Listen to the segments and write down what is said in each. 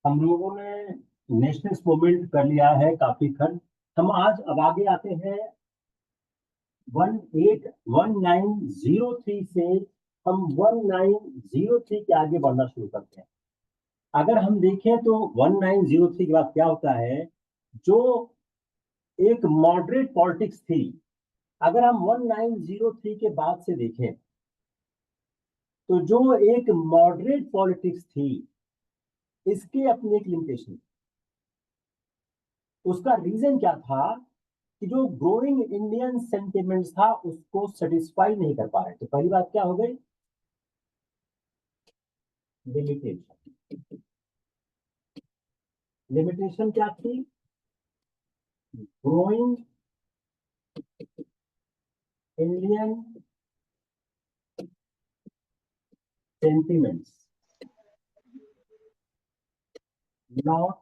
हम लोगों ने नेशनलिस्ट मूवमेंट कर लिया है काफी खंड। हम आज अब आगे आते हैं 181903 से। हम 1903 के आगे बढ़ना शुरू करते हैं। अगर हम देखें तो 1903 के बाद क्या होता है, जो एक मॉडरेट पॉलिटिक्स थी। अगर हम 1903 के बाद से देखें तो जो एक मॉडरेट पॉलिटिक्स थी, इसके अपनी एक लिमिटेशन। उसका रीजन क्या था कि जो ग्रोइंग इंडियन सेंटिमेंट्स था उसको सेटिस्फाई नहीं कर पा रहे। तो पहली बात क्या हो गई, लिमिटेशन। लिमिटेशन क्या थी, ग्रोइंग इंडियन सेंटिमेंट्स नॉट।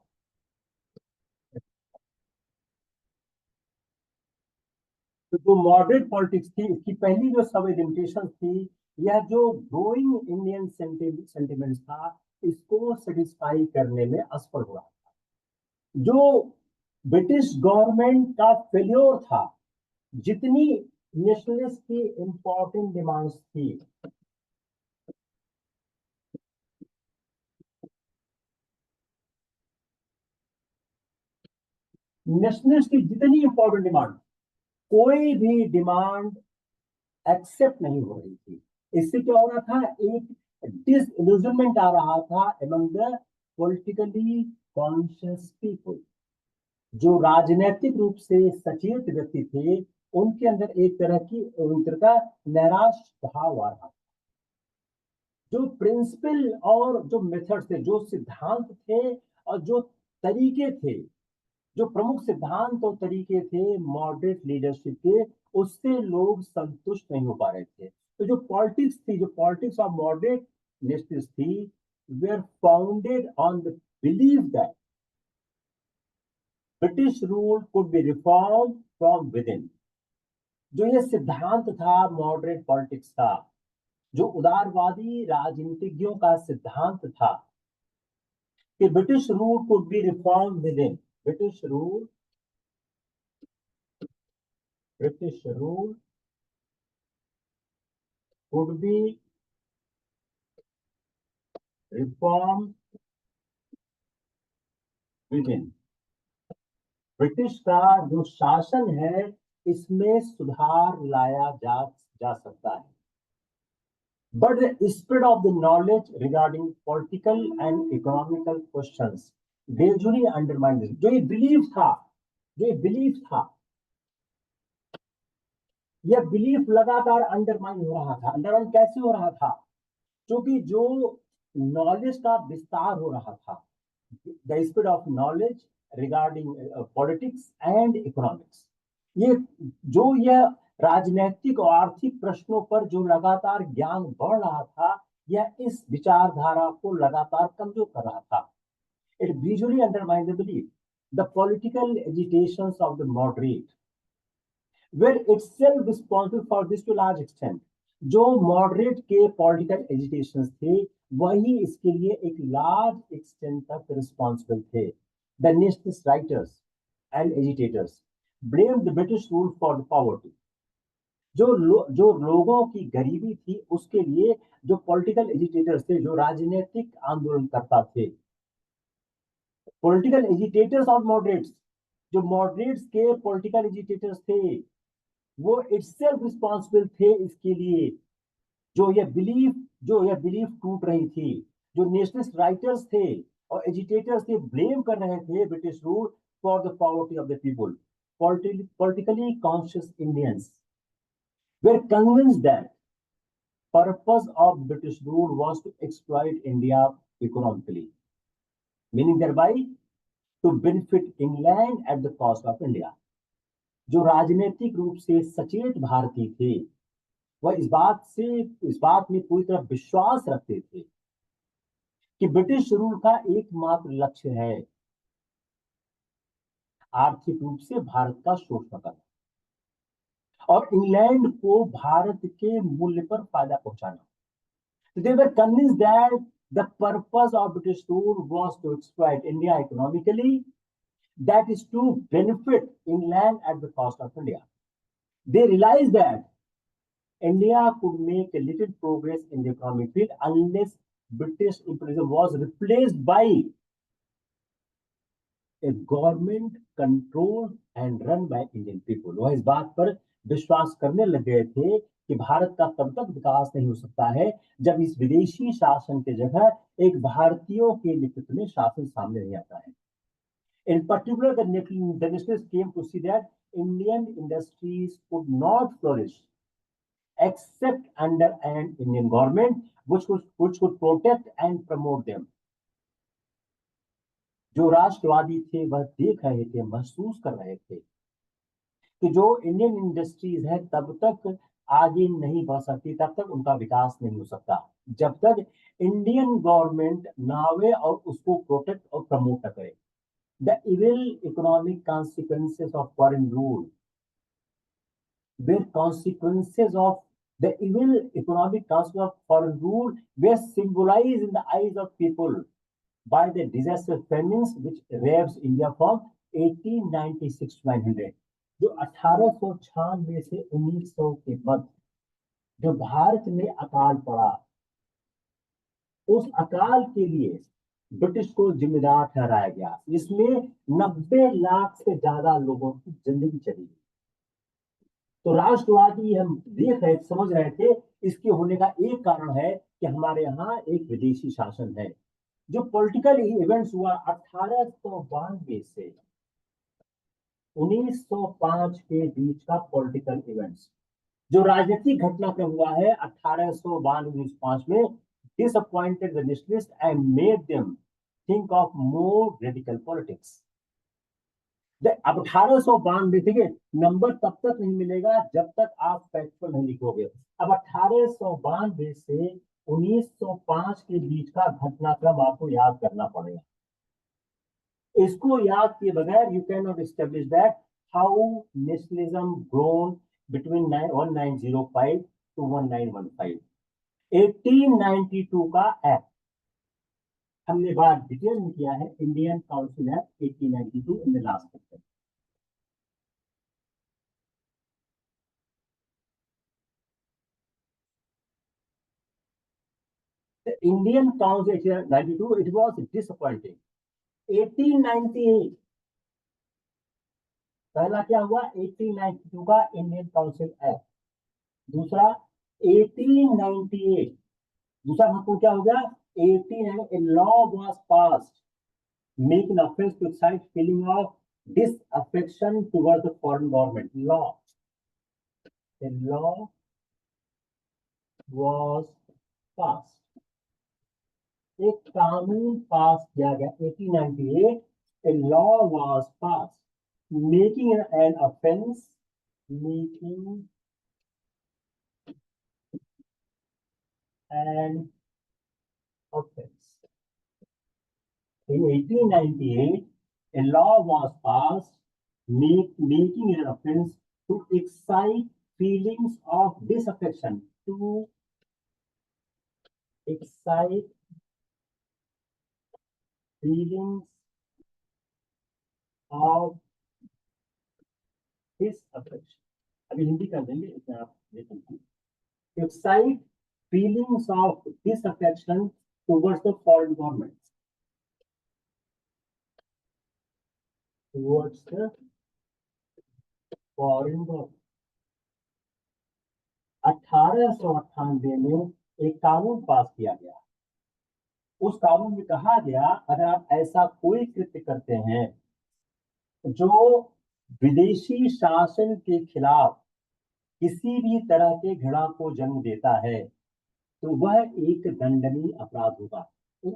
तो जो मॉडरेट पॉलिटिक्स थी इसकी पहली जो सब लिमिटेशन थी, यह जो ग्रोइंग इंडियन सेंटिमेंट्स था इसको सेटिस्फाई करने में असफल हुआ। जो ब्रिटिश गवर्नमेंट का फेल्योर था, जितनी नेशनलिस्ट की इंपॉर्टेंट डिमांड्स थी, नेशनलिस्ट की जितनी इंपॉर्टेंट डिमांड, कोई भी डिमांड एक्सेप्ट नहीं हो रही थी। इससे क्या हो रहा था, एक डिसइल्यूजनमेंट आ रहा था among the politically conscious people. जो राजनीतिक रूप से सचेत व्यक्ति थे, उनके अंदर एक तरह का नैराश भाव आ रहा था। जो प्रिंसिपल और जो मेथड थे, जो सिद्धांत थे और जो तरीके थे, जो प्रमुख सिद्धांत और तरीके थे मॉडरेट लीडरशिप के, उससे लोग संतुष्ट नहीं हो पा रहे थे। तो जो पॉलिटिक्स थी, जो पॉलिटिक्स ऑफ मॉडरेट नेशनलिस्ट थी, were founded on the believe that British rule could be reform from within. जो ये सिद्धांत था मॉडरेट पॉलिटिक्स का, जो उदारवादी राजनीतिज्ञों का सिद्धांत था कि British rule could be reform with in. British rule could be reform with in. British का जो शासन है इसमें सुधार लाया जा सकता है। But the spread of the knowledge regarding political and economical questions gradually undermine this. जो ये बिलीफ था, यह बिलीफ लगातार अंडरमाइन हो रहा था। अंडरमाइन कैसे हो रहा था, क्योंकि जो नॉलेज का विस्तार हो रहा था, the spread of knowledge regarding politics and economics, ये जो यह राजनीतिक और आर्थिक प्रश्नों पर जो लगातार ज्ञान बढ़ रहा था, यह इस विचारधारा को लगातार कमजोर कर रहा था। It gradually undermine the belief the political agitations of the moderate were itself responsible for this to large extent। जो मॉडरेट के पॉलिटिकल एजिटेशंस थे, वही इसके लिए एक लार्ज एक्सटेंट तक रिस्पॉन्सिबल थे। The nationalist writers and agitators blame the British rule for the poverty. जो लोगों की गरीबी थी उसके लिए जो पॉलिटिकल एजिटेटर्स थे, जो राजनीतिक आंदोलन करता थे, पॉलिटिकल एजिटेटर्स ऑफ मॉडरेट्स, जो मॉडरेट्स के पॉलिटिकल एजिटेटर्स थे, वो इटसेल्फ रिस्पॉन्सिबल थे इसके लिए। जो यह बिलीफ टूट रही थी, जो नेशनलिस्ट राइटर्स थे और एजिटेटर्स थे, ब्लेम कर रहे थे British rule for the poverty of the people. Politically conscious Indians were convinced that purpose of British rule was to exploit India economically, meaning thereby to benefit England at the cost of India। जो राजनीतिक रूप से सचेत भारतीय थे, वह इस बात में पूरी तरह विश्वास रखते थे कि ब्रिटिश रूल का एकमात्र लक्ष्य है आर्थिक रूप से भारत का शोषण करना और इंग्लैंड को भारत के मूल्य पर फायदा पहुंचाना। They were convinced that The purpose of British rule was to exploit India economically, that is to benefit England at the cost of India. They realized that India could make a little progress in the economic field unless British imperialism was replaced by a government controlled and run by Indian people. वह इस बात पर विश्वास करने लग गए थे कि भारत का तब तक विकास नहीं हो सकता है जब इस विदेशी शासन की जगह एक भारतीयों के नेतृत्व में शासन सामने नहीं आता है. In particular, the nationalists came to see that Indian industries could not flourish except under an Indian government which could protect and promote them. जो राष्ट्रवादी थे वह देख रहे थे, महसूस कर रहे थे कि जो इंडियन इंडस्ट्रीज है तब तक आगे नहीं बढ़ सकती, तब तक उनका विकास नहीं हो सकता जब तक इंडियन गवर्नमेंट ना आवे और उसको प्रोटेक्ट और प्रमोट न करे. The evil economic consequences of foreign rule were consequences of the evil economic consequences of foreign rule were symbolized in the eyes of people by the disastrous famines which ravaged India from 1896 to 900. जो 1896 से 1900 के मध्य जो भारत में अकाल पड़ा, उस अकाल के लिए ब्रिटिश को जिम्मेदार ठहराया गया. इसमें 90 लाख से ज्यादा लोगों की जिंदगी चली गई. तो राष्ट्रवादी हम देख रहे, समझ रहे थे इसके होने का एक कारण है कि हमारे यहाँ एक विदेशी शासन है. जो पॉलिटिकल इवेंट्स हुआ 1892 से 1905 के बीच का पॉलिटिकल इवेंट्स, जो राजनीतिक घटनाक्रम हुआ है 1892-1905 में, disappointed the nationalists and made them think of more radical politics. अब 1892 देखिए, नंबर तब तक नहीं मिलेगा जब तक आप फैक्चुअल नहीं लिखोगे. अब 1892 से 1905 के बीच का घटनाक्रम आपको याद करना पड़ेगा. इसको याद किए बगैर you can not establish that how nationalism grown between 1905 to 1915. 1892 का एक्ट हमने बड़ा डिटेल में किया है, Indian council act 1892 in the last section. The Indian Council 1892, it was disappointing. 1898 पहला क्या हुआ, 1892 का इंडियन काउंसिल एक्ट. दूसरा 1898, दूसरा महत्वपूर्ण क्या हो गया, 18 a law was passed making offense to excite feeling of disaffection towards the foreign government. A law was passed, एक कानून पास किया गया 1898. A law was passed making an offense, making an offense. In 1898, a law was passed making an offense to excite feelings of disaffection, to excite feelings of disaffection. अभी हिंदी कर देंगे, इसमें आप देखेंगे. Excite feelings of disaffection towards the foreign government. Towards the foreign government. 1898 में एक कानून पास किया गया. उस कानून में कहा गया, अगर आप ऐसा कोई कृत्य करते हैं जो विदेशी शासन के खिलाफ किसी भी तरह के घृणा को जन्म देता है, तो वह एक दंडनीय अपराध होगा. In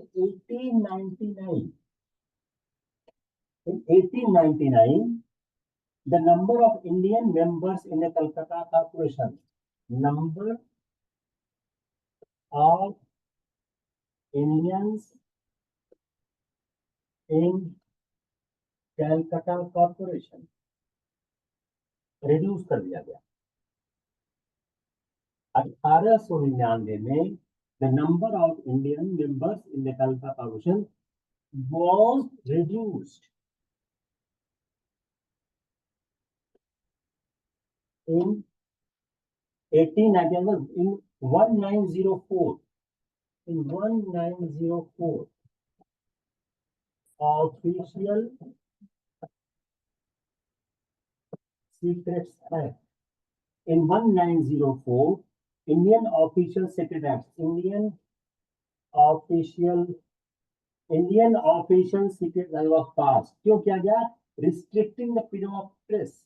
1899, the number of Indian members in the Calcutta Corporation, number of Indians in Calcutta Corporation reduce कर दिया गया. 1899 में the number of Indian members in the Calcutta Commission was reduced in 1891, in 1904. In 1904, official secrets act. In 1904, Indian Official Secret Act, Official Indian Official Secret Act was passed. क्यों किया गया? Restricting the freedom of press.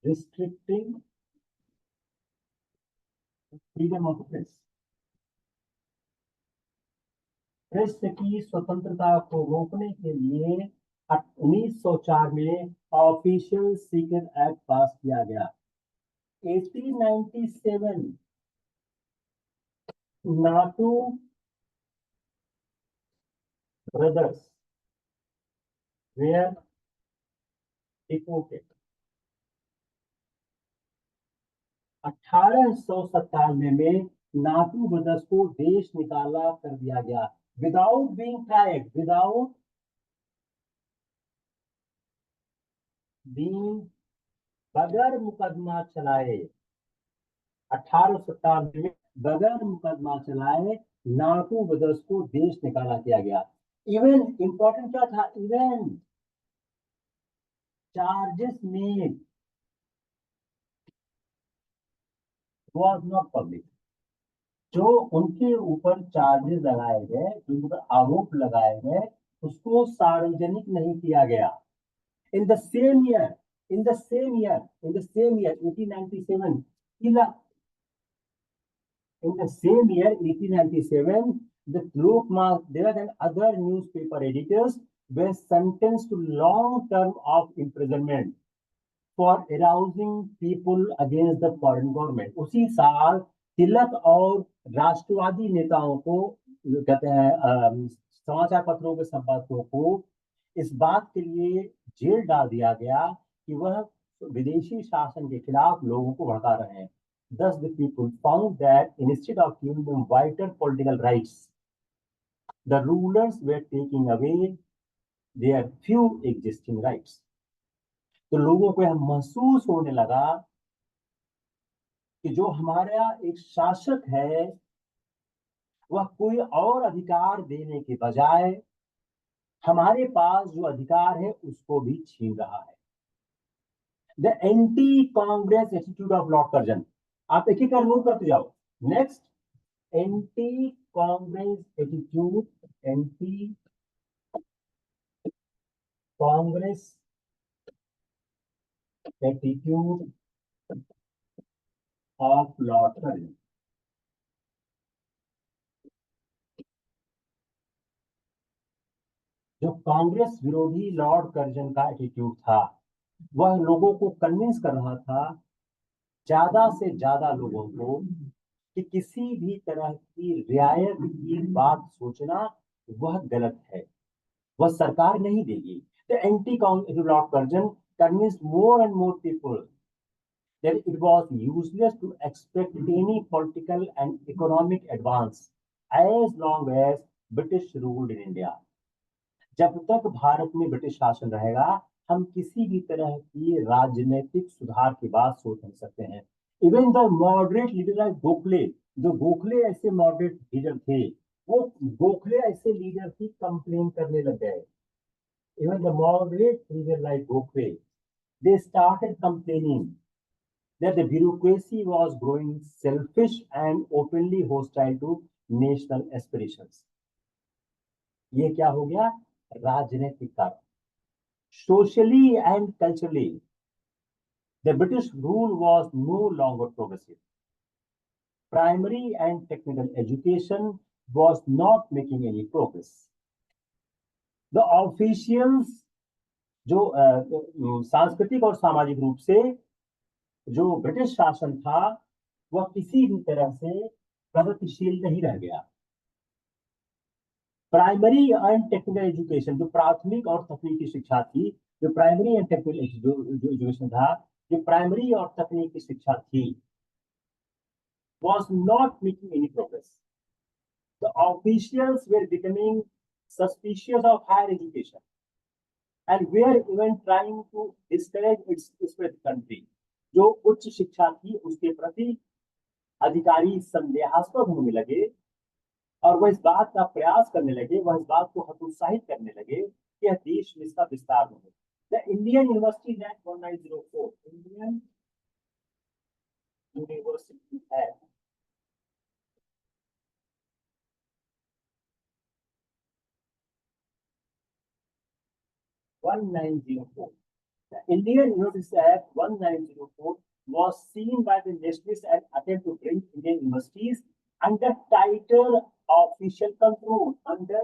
Restricting freedom of press. Press की स्वतंत्रता को रोकने के लिए 1904 में ऑफिशियल सीक्रेट एक्ट पास किया गया. 1897 नाटू brothers were deported. 1897 में नाटू ब्रदर्स को देश निकाला कर दिया गया without being tried, without being, बगैर मुकदमा चलाए. 1897 में बगैर मुकदमा चलाए नाटू ब्रदर्स को देश निकाला किया गया. इवन इंपॉर्टेंट क्या था? Even charges made was not public. जो उनके ऊपर चार्जेस लगाए गए, जो उन पर आरोप लगाए गए, उसको सार्वजनिक नहीं किया गया. In the same year, 1897, the Lokmat Devak and other newspaper editors were sentenced to long term of imprisonment for arousing people against the foreign government. उसी साल तिलक और राष्ट्रवादी नेताओं को, कहते हैं समाचार पत्रों के संपादकों को, इस बात के लिए जेल डाल दिया गया कि वह विदेशी शासन के खिलाफ लोगों को भड़का रहे हैं. Thus the people found that instead of giving them vital political rights, the rulers were taking away their few existing rights. तो लोगों को यह महसूस होने लगा कि जो हमारा एक शासक है वह कोई और अधिकार देने के बजाय हमारे पास जो अधिकार है उसको भी छीन रहा है. The anti Congress attitude of Lord Curzon. आप एक ही कर नोट करते जाओ. Next, anti Congress attitude, anti Congress attitude of Lord Curzon. जो कांग्रेस विरोधी लॉर्ड कर्जन का एटीट्यूड था, वह लोगों को कन्विंस कर रहा था, ज्यादा से ज्यादा लोगों को, कि किसी भी तरह की रियायत की बात सोचना वह गलत है, वह सरकार नहीं देगी. The anti-Lord Curzon convinced more and more people that it was useless to expect any political and economic advance as long as British ruled in India. जब तक भारत में ब्रिटिश शासन रहेगा, हम किसी भी तरह की राजनीतिक सुधार की बात सोच नहीं सकते हैं. Even the moderate leader like Gokhale, जो गोखले ऐसे मॉडरेट लीडर थे, वो गोखले ऐसे लीडर की कंप्लेन करने लग गए. Even the moderate leader like Gokhale, they started complaining that the bureaucracy was growing selfish and openly hostile to national aspirations. ये क्या हो गया? राजनीतिक कारण. Socially and culturally, the British rule was no longer progressive. Primary and technical education was not making any progress. The officials, जो सांस्कृतिक और सामाजिक रूप से जो ब्रिटिश शासन था, वह किसी भी तरह से प्रगतिशील नहीं रह गया. प्राइमरी एंड टेक्निकल एजुकेशन, जो प्राथमिक और तकनीकी शिक्षा थी, जो प्राइमरी एंड टेक्निकल एजुकेशन था, जो प्राइमरी और तकनीकी शिक्षा थी, was not making any progress. The officials were becoming suspicious of higher education and were even trying to discourage its spread country. जो उच्च शिक्षा थी उसके प्रति अधिकारी संदेहास्पद होने लगे और वह इस बात का प्रयास करने लगे, वह इस बात को हतोत्साहित करने लगे कि यह देश में इसका विस्तार हो। The Indian university act 1904, Indian university act 1904. The Indian University Act 1904 was seen by the nationalists as attempt to bring Indian universities under tighter official control. Under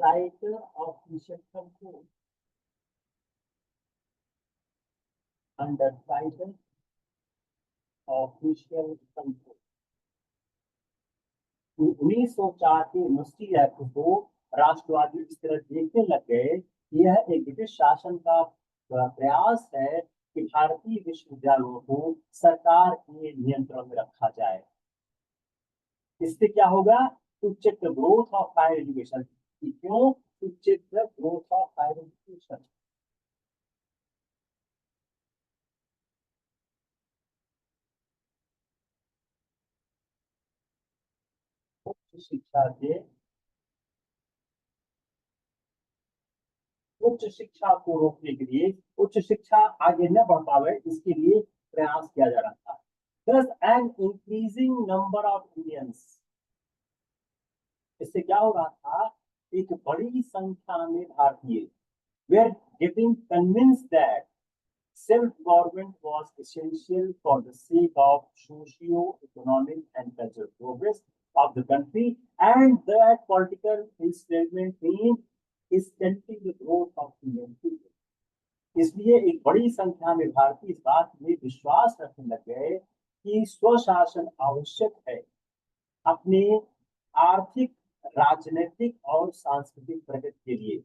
tighter official control. Under tighter official control. 1904 के university act को राष्ट्रवादी इस तरह देखने लग गए कि यह एक ब्रिटिश शासन का प्रयास है कि भारतीय विश्वविद्यालयों को सरकार के नियंत्रण में रखा जाए। इससे क्या होगा? To check the growth of higher education. क्यों? To check the growth of higher education. उच्च शिक्षा के उच्च शिक्षा को रोकने के लिए, उच्च शिक्षा आगे न बढ़ पावे इसके लिए प्रयास किया जा रहा था। Thus an increasing number of Indians, इससे क्या हो रहा था? एक बड़ी संख्या में भारतीय were getting convinced that self-government was essential for the sake of socio-economic and cultural progress of the country, and that political enslavement means stunting the growth of Indian people. इसलिए एक बड़ी संख्या में भारतीय इस बात में विश्वास रखने लग गए कि स्वशासन आवश्यक है अपने आर्थिक, राजनीतिक और सांस्कृतिक प्रगति के लिए,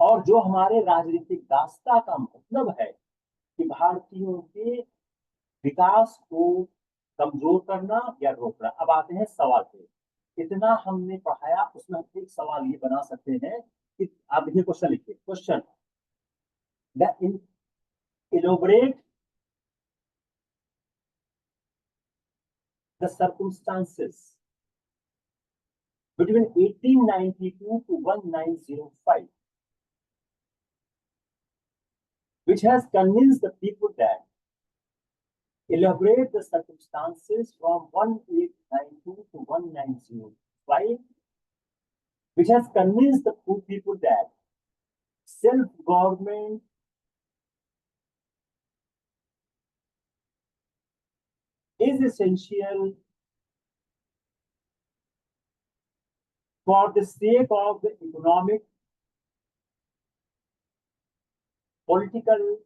और जो हमारे राजनीतिक दास्ता का मतलब है कि भारतीयों के विकास को कमजोर करना या रोकना। अब आते हैं सवाल पे। इतना हमने पढ़ाया, उसमें हम एक सवाल ये बना सकते हैं कि आप ये क्वेश्चन लिखिए। Question, the elaborate the circumstances between 1892 to 1905 which has convinced the people that elaborate the circumstances from 1892 to 1905 which has convinced the people that self-government is essential for the sake of the economic, political,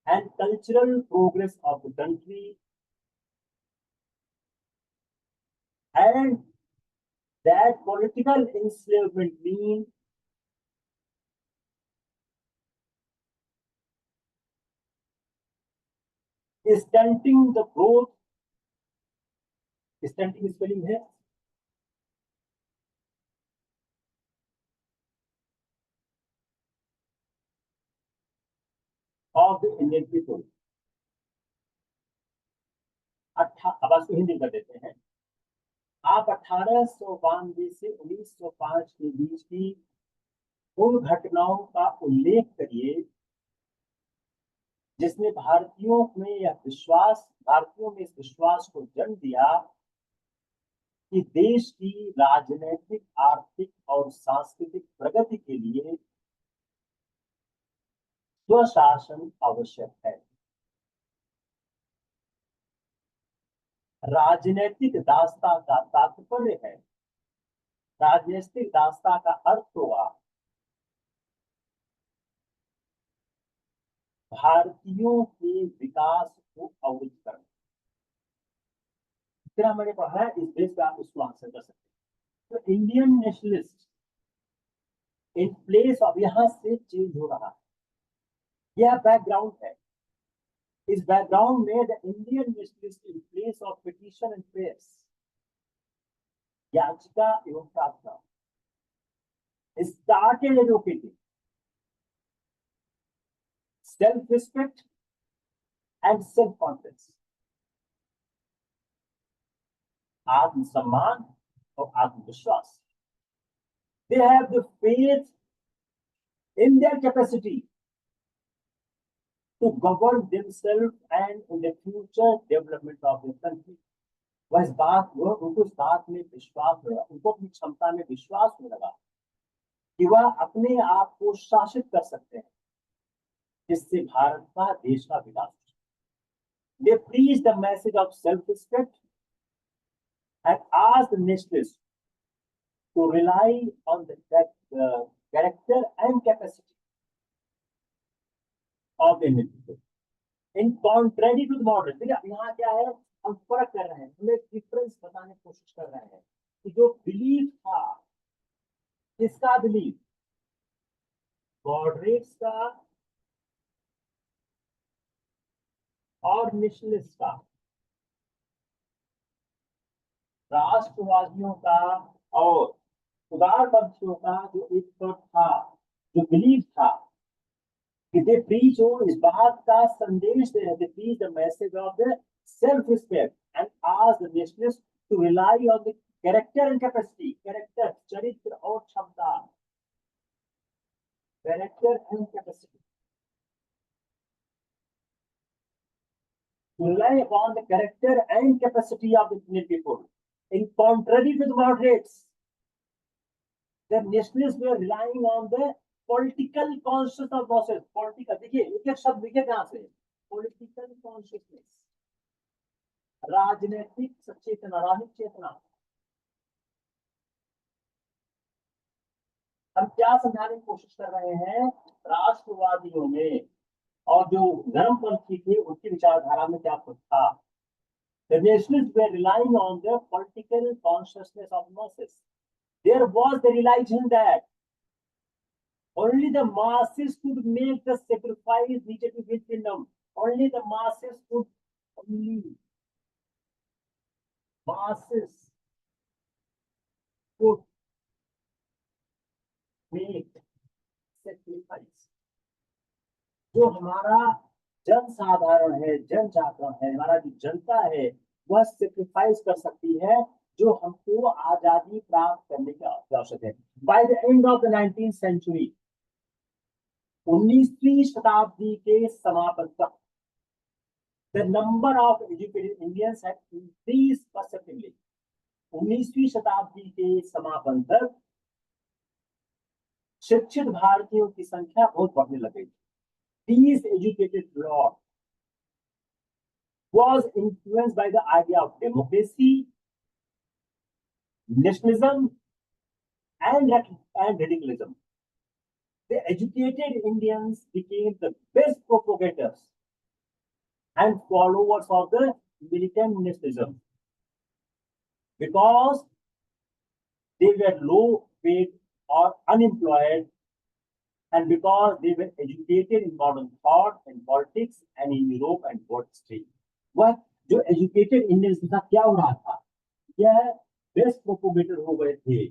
and cultural progress of the country, and that political enslavement means stunting the growth, stunting spelling है, of the Indian people. अब इसको हिंदी कर देते हैं। आप 1892 से 1905 के बीच की उन घटनाओं का उल्लेख करिए जिसने भारतीयों में इस विश्वास को जन्म दिया कि देश की राजनीतिक, आर्थिक और सांस्कृतिक प्रगति के लिए स्वशासन आवश्यक है। राजनीतिक दास्ता का तात्पर्य है, राजनीतिक दास्ता का अर्थ होगा भारतीयों के विकास को अवरुद्ध करना। इतना मैंने पढ़ा है, इस बेस पे आप उसको आंसर कर सकते हैं। तो Indian nationalist in place of, यहां से चेंज हो रहा है, यह बैकग्राउंड है। इस बैकग्राउंड में the Indian nationalist in place of petition and prayers याचिका एवं प्रार्थना started advocating self-respect and self-confidence, आत्मसम्मान और आत्मविश्वास. They have the faith in their capacity to govern themselves and in the future development of their country. वह इस बात उनको इस बात में विश्वास लगा, उनको अपनी क्षमता में विश्वास होने लगा कि वह अपने आप को शासित कर सकते हैं, जिससे भारत का देश का विकास हो. They preach the message of self-respect and ask the nationalists to rely on the character and capacity of the individual. In contrary to the modern, देखिए यहाँ क्या है, हम फर्क कर रहे हैं, हम एक डिफरेंस बताने की कोशिश कर रहे हैं कि जो बिलीफ था, किसका बिलीफ, मॉडरेट्स का और नेशनलिस्ट का, राष्ट्रवादियों का और उदारपंथियों का जो एक था, जो बिलीफ था कि दे प्रीच, और इस बात का संदेश दे रहे थे, preach the message of the self respect and ask the nationalist to rely on the character and capacity, character चरित्र और क्षमता, character and capacity, to rely upon the character and capacity of the Indian people. In contrary to the moderates, the nationalists were relying on the political consciousness of masses. Political, देखिए एक एक शब्द देखिए कहाँ से, political consciousness, राजनीतिक सचेतना, राजनीतिक चेतना. हम क्या समझाने की कोशिश कर रहे हैं, राष्ट्रवादियों में और जो नरमपंथी थे उनकी विचारधारा में क्या फर्क था. The nationalists were relying on the political consciousness of masses. There was the realization that only the masses could make the sacrifice needed to win freedom. Only the masses could, only masses could make sacrifice. जो हमारा जनसाधारण है, जनजागरण है, हमारा जो जनता है, वह sacrifice कर सकती है जो हमको आजादी प्राप्त करने की आवश्यकता है. By the end of the 19th century, 19वीं शताब्दी के समापन तक, the number of educated Indians have increased perceptively. 19वीं शताब्दी के समापन तक शिक्षित भारतीयों की संख्या बहुत बढ़ने लगी. These educated lot was influenced by the idea of democracy, nationalism, and radicalism. The educated Indians became the best propagators and followers of the militant nationalism because they were low paid or unemployed, and because they were educated in modern thought and politics and in Europe and world history. वह जो educated Indians के साथ क्या हो रहा था, यह best propagator हो गए थे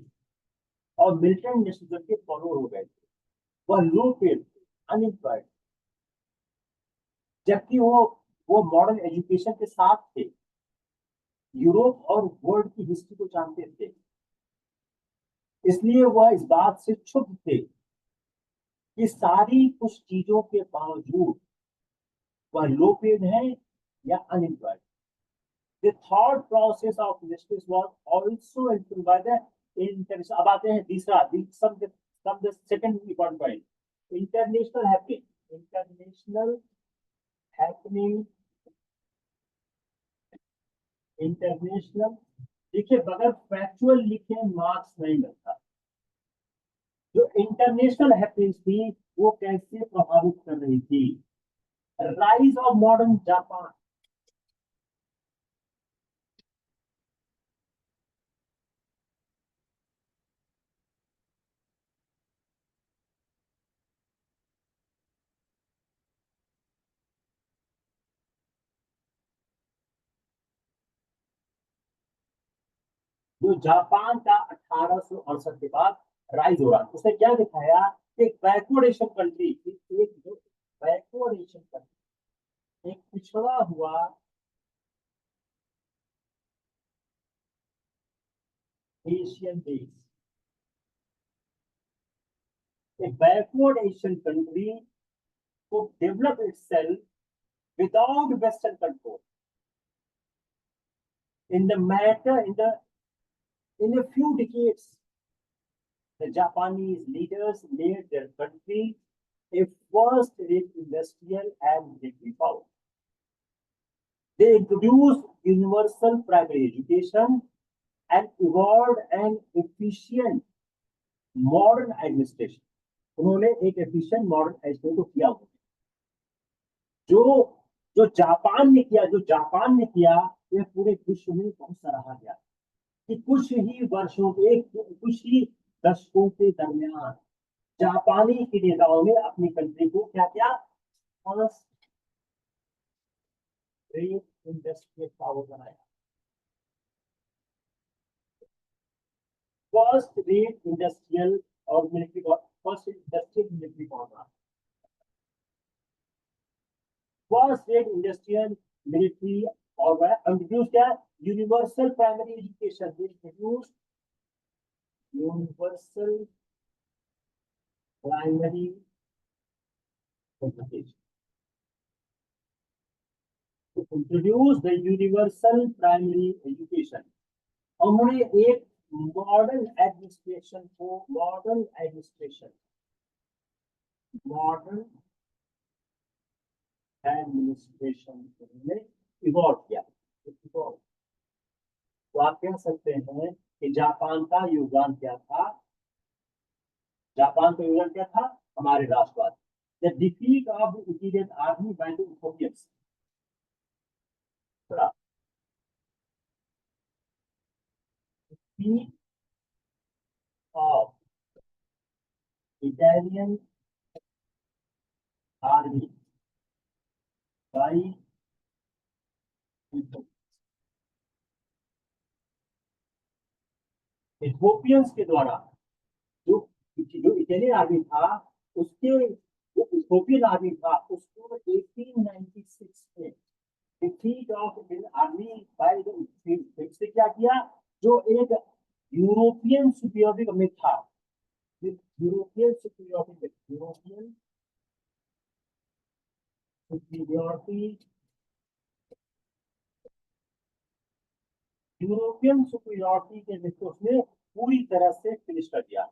और मिलिटेंट नेशनलिज्म के फॉलोअर हो गए थे. वह लो पेड, अनएम्प्लॉयड, जबकि वो मॉडर्न एजुकेशन के साथ थे, यूरोप और वर्ल्ड की हिस्ट्री को जानते थे, इसलिए वह इस बात से क्षुब्ध थे कि सारी कुछ चीजों के बावजूद वह लो पेड है या unemployed. The thought process of justice was also influenced by the international. अब आते हैं तीसरा, the second important point, international happening. International happening, international. देखिए बगैर फैक्चुअल लिखे मार्क्स नहीं मिलता. जो इंटरनेशनल हैपनिंग्स थी वो कैसे प्रभावित कर रही थी. राइज ऑफ मॉडर्न जापान, जो जापान का 1868 के बाद राइज हो रहा है, उसने क्या दिखाया कि बैकवर्ड एशियन कंट्री, एक जो बैकवर्ड एशियन कंट्री, एक पिछड़ा हुआ एशियन देश, a backward Asian country could develop itself without Western control. In the matter, in a few decades, the Japanese leaders made their country a first-rate industrial and military power. They introduced universal primary education and evolved an efficient modern administration. उन्होंने एक efficient modern administration को किया। जो जो Japan ने किया ये पूरे विश्व में बहुत सराहा गया कि कुछ ही दशकों के दरमियान जापानी के नेताओं ने अपनी कंट्री को क्या किया, फर्स्ट रेट इंडस्ट्रियल पावर बनाया, फर्स्ट रेट इंडस्ट्रियल और military, first industrial military power, first rate industrial military और इंट्रोड्यूस क्या, universal primary education, introduce universal primary education, introduce the universal primary education. उन्होंने एक मॉडर्न एडमिनिस्ट्रेशन में evolve किया। तो आप कह सकते हैं कि जापान का योगदान क्या था, हमारे राष्ट्रवाद, the defeat of the Italian army by the Europeans. Defeat of Italian army by Ethiopians के द्वारा, जो इटालियन आर्मी था उसके, जो इथोपियन आर्मी था उसको 1896 में defeat of Indian army by the से क्या किया, जो एक यूरोपियन सुपीरियरिटी में था, यूरोपियन सुपीरियरिटी के जिसको उसने पूरी तरह से फिनिश कर दिया।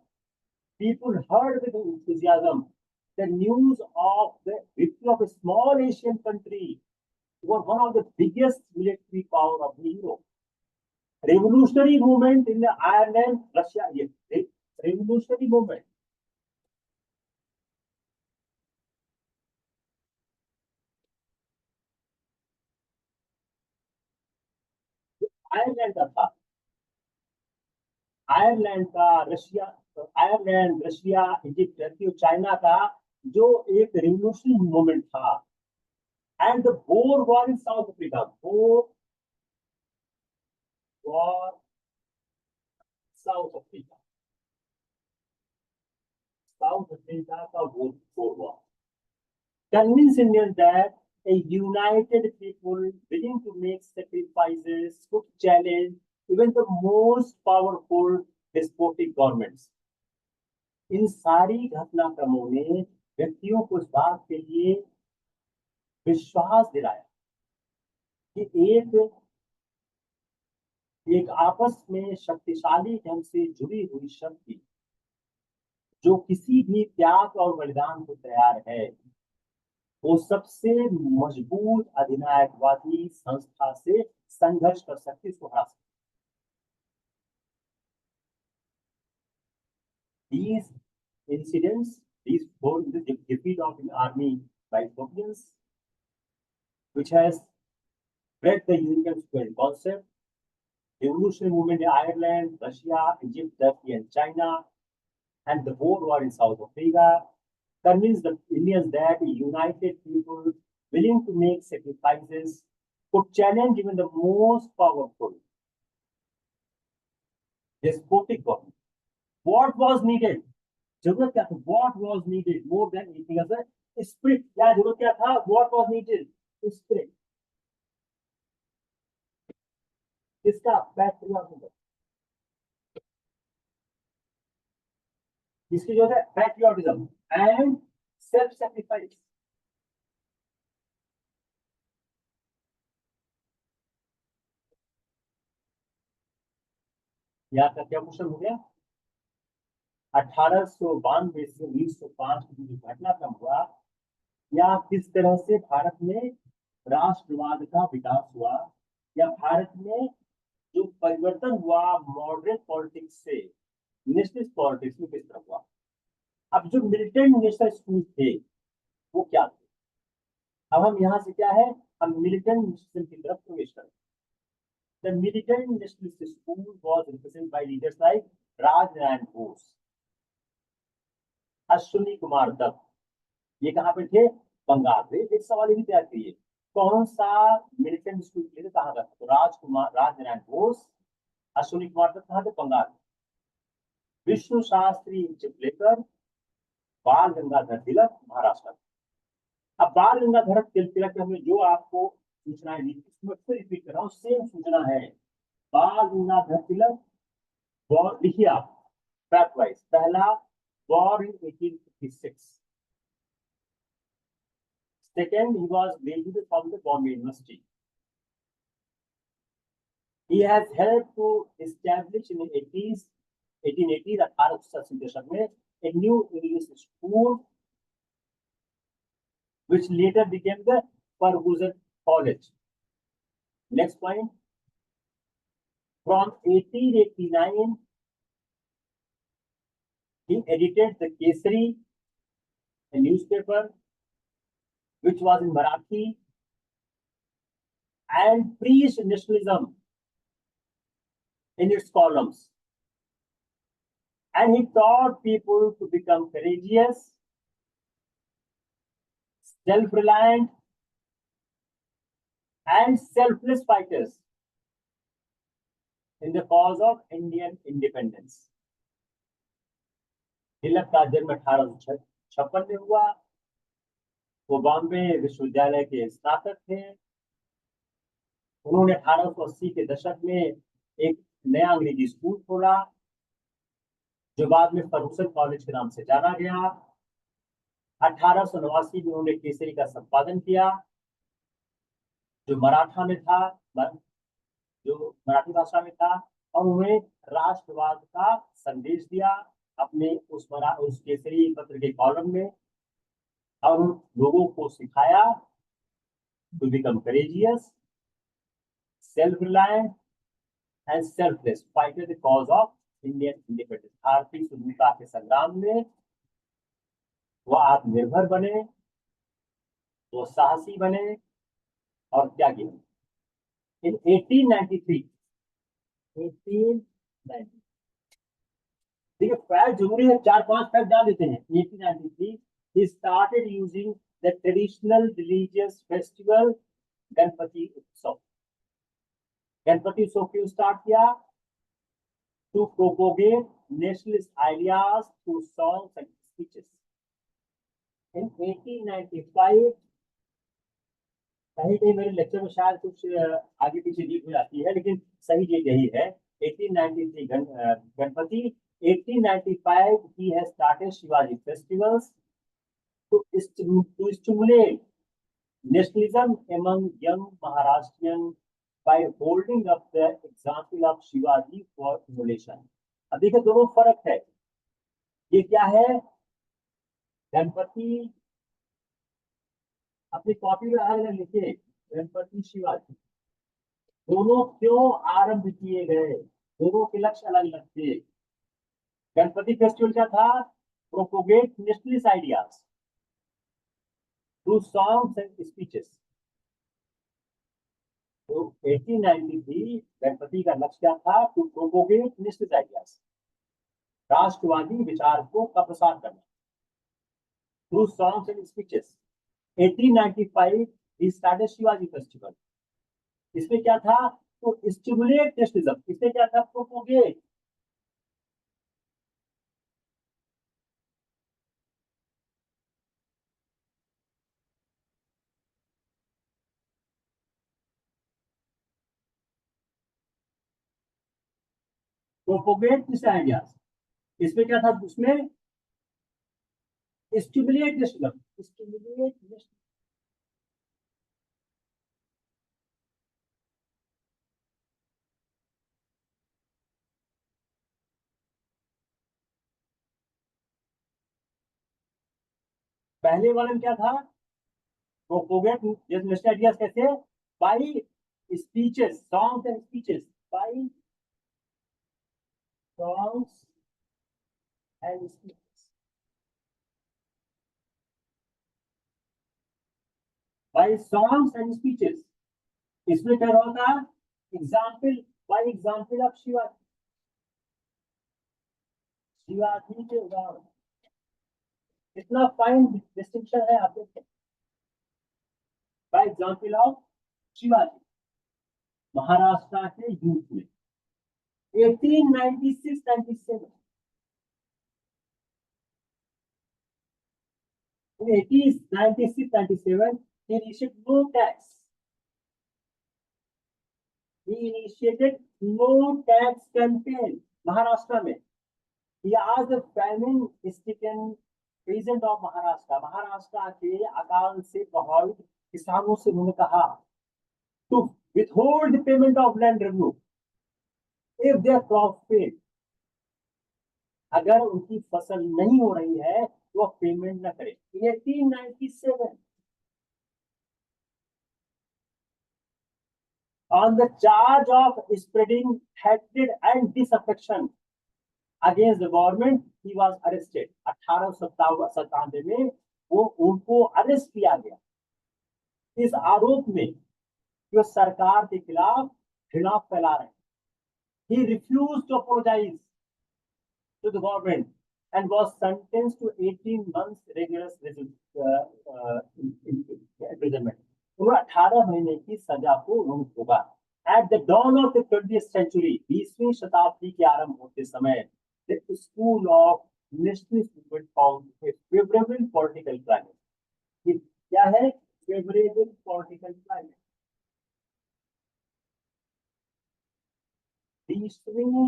People heard with enthusiasm the news of the victory of a small Asian country was one of the biggest military power of the Europe. Revolutionary movement in the Ireland, Russia, yes, revolutionary movement. Ireland का था, Ireland, Russia, Egypt, Turkey और China का जो एक revolutionary movement था। And the Boer war in South Africa, South Africa का Boer war convince Indians that a united people willing to make sacrifices could challenge even the most powerful despotic governments. इन सारी घटनाक्रमों ने व्यक्तियों को इस बात के लिए विश्वास दिलाया कि एक आपस में शक्तिशाली ढंग से जुड़ी हुई शक्ति जो किसी भी त्याग और बलिदान को तैयार है, वो सबसे मजबूत अधिनायकवादी संस्था से संघर्ष कर सकती, इसको हरा सकती। These incidents, these four, the defeat of an army by Ethiopians, which has spread the European square concept, revolutionary movement in Ireland, Russia, Egypt, Turkey, and China, and the Boer War in South Africa, convinced the Indians that a united people willing to make sacrifices could challenge even the most powerful despotic government. What was needed? जरूरत क्या था? What was needed more than anything else? Spirit. क्या जरूरत क्या था? What was needed? Spirit. किसका? Patriotism. इसकी जो है पैट्रियटिज्म एंड सेल्फ सेक्रीफाइस. यहाँ का क्या क्वेश्चन हो गया? 1892 से 1905 की जो घटनाक्रम हुआ, या किस तरह से भारत में राष्ट्रवाद का विकास हुआ, या भारत में जो परिवर्तन हुआ मॉडर्न पॉलिटिक्स से नेशनलिस्ट पॉलिटिक्स में किस तरह हुआ. अब जो मिलिटेंट नेशनल स्कूल थे वो क्या थे? अब हम यहाँ से क्या है, हम मिलिटेंट नेशनलिज्म की तरफ प्रवेश करें. The militant nationalist school was represented by leaders like Raj Narayan Bose, Ashwini Kumar Dutt. ये कहाँ पे थे? बंगाल में. एक सवाल भी तैयार करिए, कौन सा मिलिटेंट स्कूल के लिए कहाँ का था? तो राज नारायण बोस, अश्विनी कुमार दत्त कहाँ थे? बंगाल. विष्णु शास्त्री चिपलेकर, बाल गंगाधर तिलक महाराष्ट्र. अब बाल गंगाधर तिलक में जो आपको सूचनाएं दी उसमें फिर रिपीट कर रहा हूँ, सेम सूचना है. बाल गंगाधर तिलक लिखिए आप फैक्ट वाइज. पहला, born in 1856. Second, he was graduated from the Bombay University. He has helped to establish in the 80s, 1880s, 1880 दशक में a new English school, which later became the Ferguson College. Next point, from 1889, he edited the Kesari, a newspaper which was in Marathi, and preached nationalism in its columns. And he taught people to become courageous, self-reliant, and selfless fighters in the cause of Indian independence. तिलक का जन्म 1856 में हुआ. वो बॉम्बे विश्वविद्यालय के स्नातक थे. उन्होंने 1880 के दशक में एक नया अंग्रेजी स्कूल खोला जो बाद में फर्गुसन कॉलेज के नाम से जाना गया. 1889 में उन्होंने केसरी का संपादन किया जो मराठा में था, जो मराठी भाषा में था, और उन्हें राष्ट्रवाद का संदेश दिया अपने उस केसरी पत्र के कॉलम में, और लोगों को सिखाया to become courageous, self reliant and selfless fighter the cause of Indian independence. भारतीय स्वतंत्रता के संग्राम में वो आत्मनिर्भर बने, वो साहसी बने और त्यागी बने. In 1893, देखिए फैक्ट जरूरी है, 4-5 फैक्ट डाल देते हैं. 1893 he started using the traditional religious festival Ganpati उत्सव. गणपति उत्सव क्यों स्टार्ट किया? to propagate nationalist ideas through songs and speeches. In 1895, कहीं कहीं मेरे लेक्चर में शायद कुछ आगे पीछे लीक हो जाती है, लेकिन सही डेट यही है. 1893 Ganpati. 1895 he has started Shivaji festivals to stimulate nationalism among young Maharashtrians by holding up the example of Shivaji for emulation. अब देखिए दोनों फर्क है. ये क्या है? गणपति अपनी कॉपी में अलग लिखे, गणपति शिवाजी. दोनों क्यों आरंभ किए गए? दोनों के लक्ष्य अलग अलग थे. गणपति फेस्टिवल क्या था? Propagate nationalist ideas through songs and speeches. तो 1893 गणपति का लक्ष्य क्या था? टू प्रोपोगेट नेशनलिस्ट आइडियाज, राष्ट्रवादी विचारों का प्रसार करना through songs and speeches. 1895 he started Shivaji festival. इसमें क्या था? तो स्टिमुलेट नेशनलिज्म. इसमें क्या था? Propagate propagate this ideas. इसमें क्या था, उसमें स्टिमुलेट नेशनलिज्म, स्टिमुलेट नेशनल। पहले वाले में क्या था, प्रोपोगेट नेशनल आइडियाज कैसे, by speeches, songs and speeches, by songs and speeches, by songs and speeches. इसमें क्या रहा था, example, by example of Shivaji, Shivaji के उदाहरण। इतना फाइन डिस्टिंक्शन है आप देखिए, by example of Shivaji, Maharashtra के यूथ में 1896-97, in 1896-97 he initiated no tax, he initiated no tax campaign Maharashtra में। he asked the famine stricken peasant of Maharashtra, Maharashtra के अकाल से प्रभावित किसानों से उन्होंने कहा to withhold the payment of land revenue if their crop failed, अगर उनकी फसल नहीं हो रही है तो वह पेमेंट न करें। इन 1897 on the charge of spreading hatred and disaffection against the government he was arrested। 1897 में वो उनको अरेस्ट किया गया इस आरोप में कि वो सरकार के खिलाफ घृणा फैला रहे हैं। he refused to apologize to the government and was sentenced to 18 months rigorous imprisonment। उन्हें 18 महीने की सजा को उन्होंने भोगा। At the dawn of the 20th century, 20वीं शताब्दी के आरंभ होते समय, the school of nationalist movement found a favorable political climate। ये क्या है, favorable political climate। 20वीं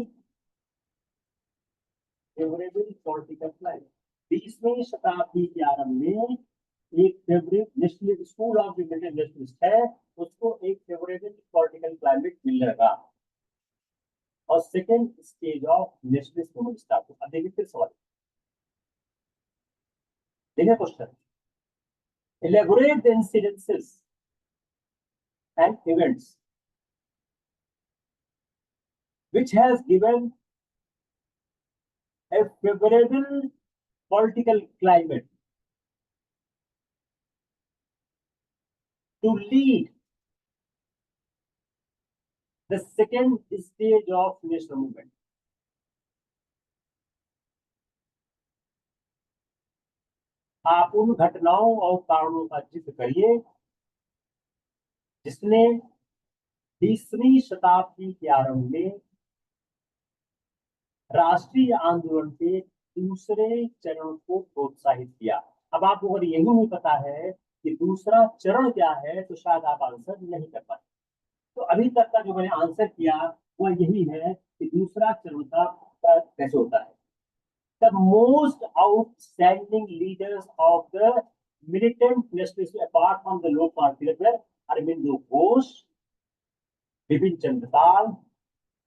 favorable political climate, 20वीं शताब्दी के आरंभ में एक favourite national school of nationalist है, उसको एक फेवरेबल पॉलिटिकल क्लाइमेट मिल जाएगा। और second stage of nationalist movement start. अब देखिए फिर सवाल, देखिए question, elaborate the incidences and events which has given a favorable political climate to lead the second stage of national movement। आप उन घटनाओं और कारणों का जिक्र करिए जिसने 20वीं शताब्दी के आरंभ में राष्ट्रीय आंदोलन के दूसरे चरण को प्रोत्साहित किया। अब आपको अगर यही नहीं पता है कि दूसरा चरण क्या है तो शायद आप आंसर नहीं कर पाए। तो अभी तक का जो मैंने आंसर किया वो यही है कि दूसरा चरण का कैसे होता है। The most outstanding leaders of the militant nationalists apart from the low party were Aurobindo Ghosh, Bipin Chandra Pal,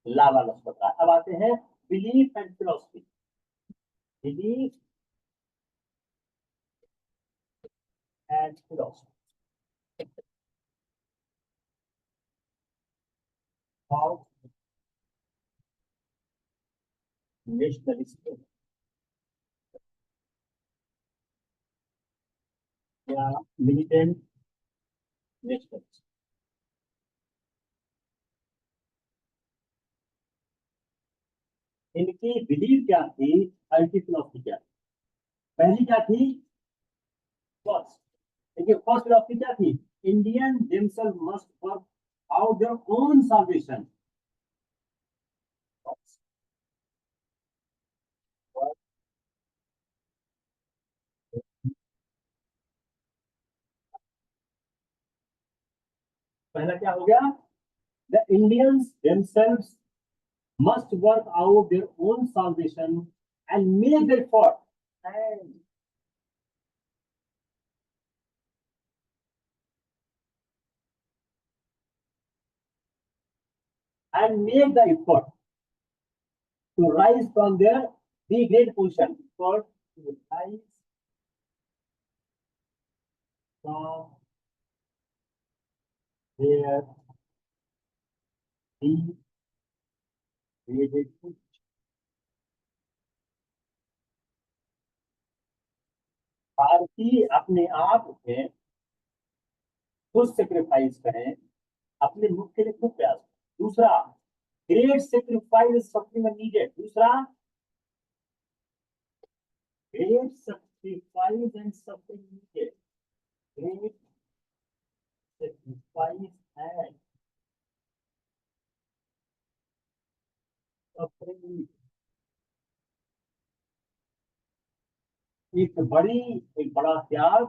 Lala Lajpat Rai. अब आते हैं belief and philosophy. Belief and philosophy of nationalist या मिलिटेंट नेशनलिस्ट। इनकी बिलीफ क्या थी, इनकी फिलोसफी क्या थी। पहली क्या थी, फर्स्ट, देखिए फर्स्ट फिलोसफी क्या थी, Indian themselves must work out their own salvation. पहला क्या हो गया, the Indians themselves must work out their own salvation and make the effort and make the effort to rise from their degraded position. Effort to rise from their degraded position. भारतीय अपने आप में खुद sacrifice करें, अपने मुख के लिए खुद प्रयास करें। दूसरा, ग्रेट सेक्रीफाइस सफरिंग नीडेड। दूसरा, great sacrifice and suffering needed. Great sacrifice and suffering. एक बड़ा त्याग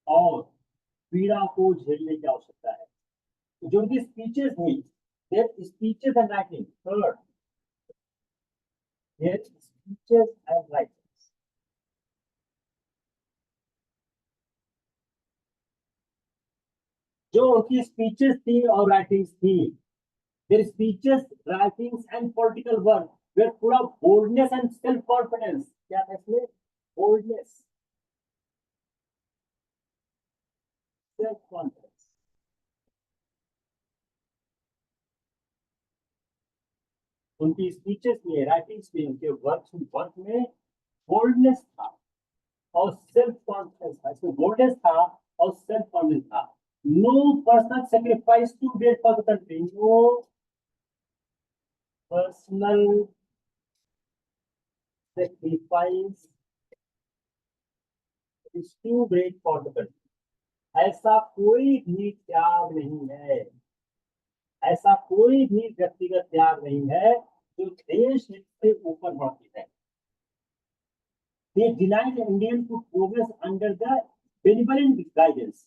और पीड़ा को झेलने की आवश्यकता है। जो उनकी स्पीचेस हुई, their speeches and writing. Third, their speeches and writings. जो उनकी स्पीचेस थी और राइटिंग्स थी, their speeches, writings and political work were full of boldness and self-confidence. क्या था इसमें? Boldness, self-confidence. उनकी स्पीचेस में, राइटिंग्स में, उनके वर्क में बोल्डनेस था और सेल्फ कॉन्फिडेंस था। इसमें बोल्डनेस था और सेल्फ कॉन्फिडेंस था। No personal sacrifice too great for the country. No personal sacrifice is too great for the country. ऐसा कोई भी त्याग नहीं है, ऐसा कोई भी व्यक्तिगत त्याग नहीं है जो देश हित से ऊपर बढ़ती है। They denied the Indian to progress under the benevolent guidance.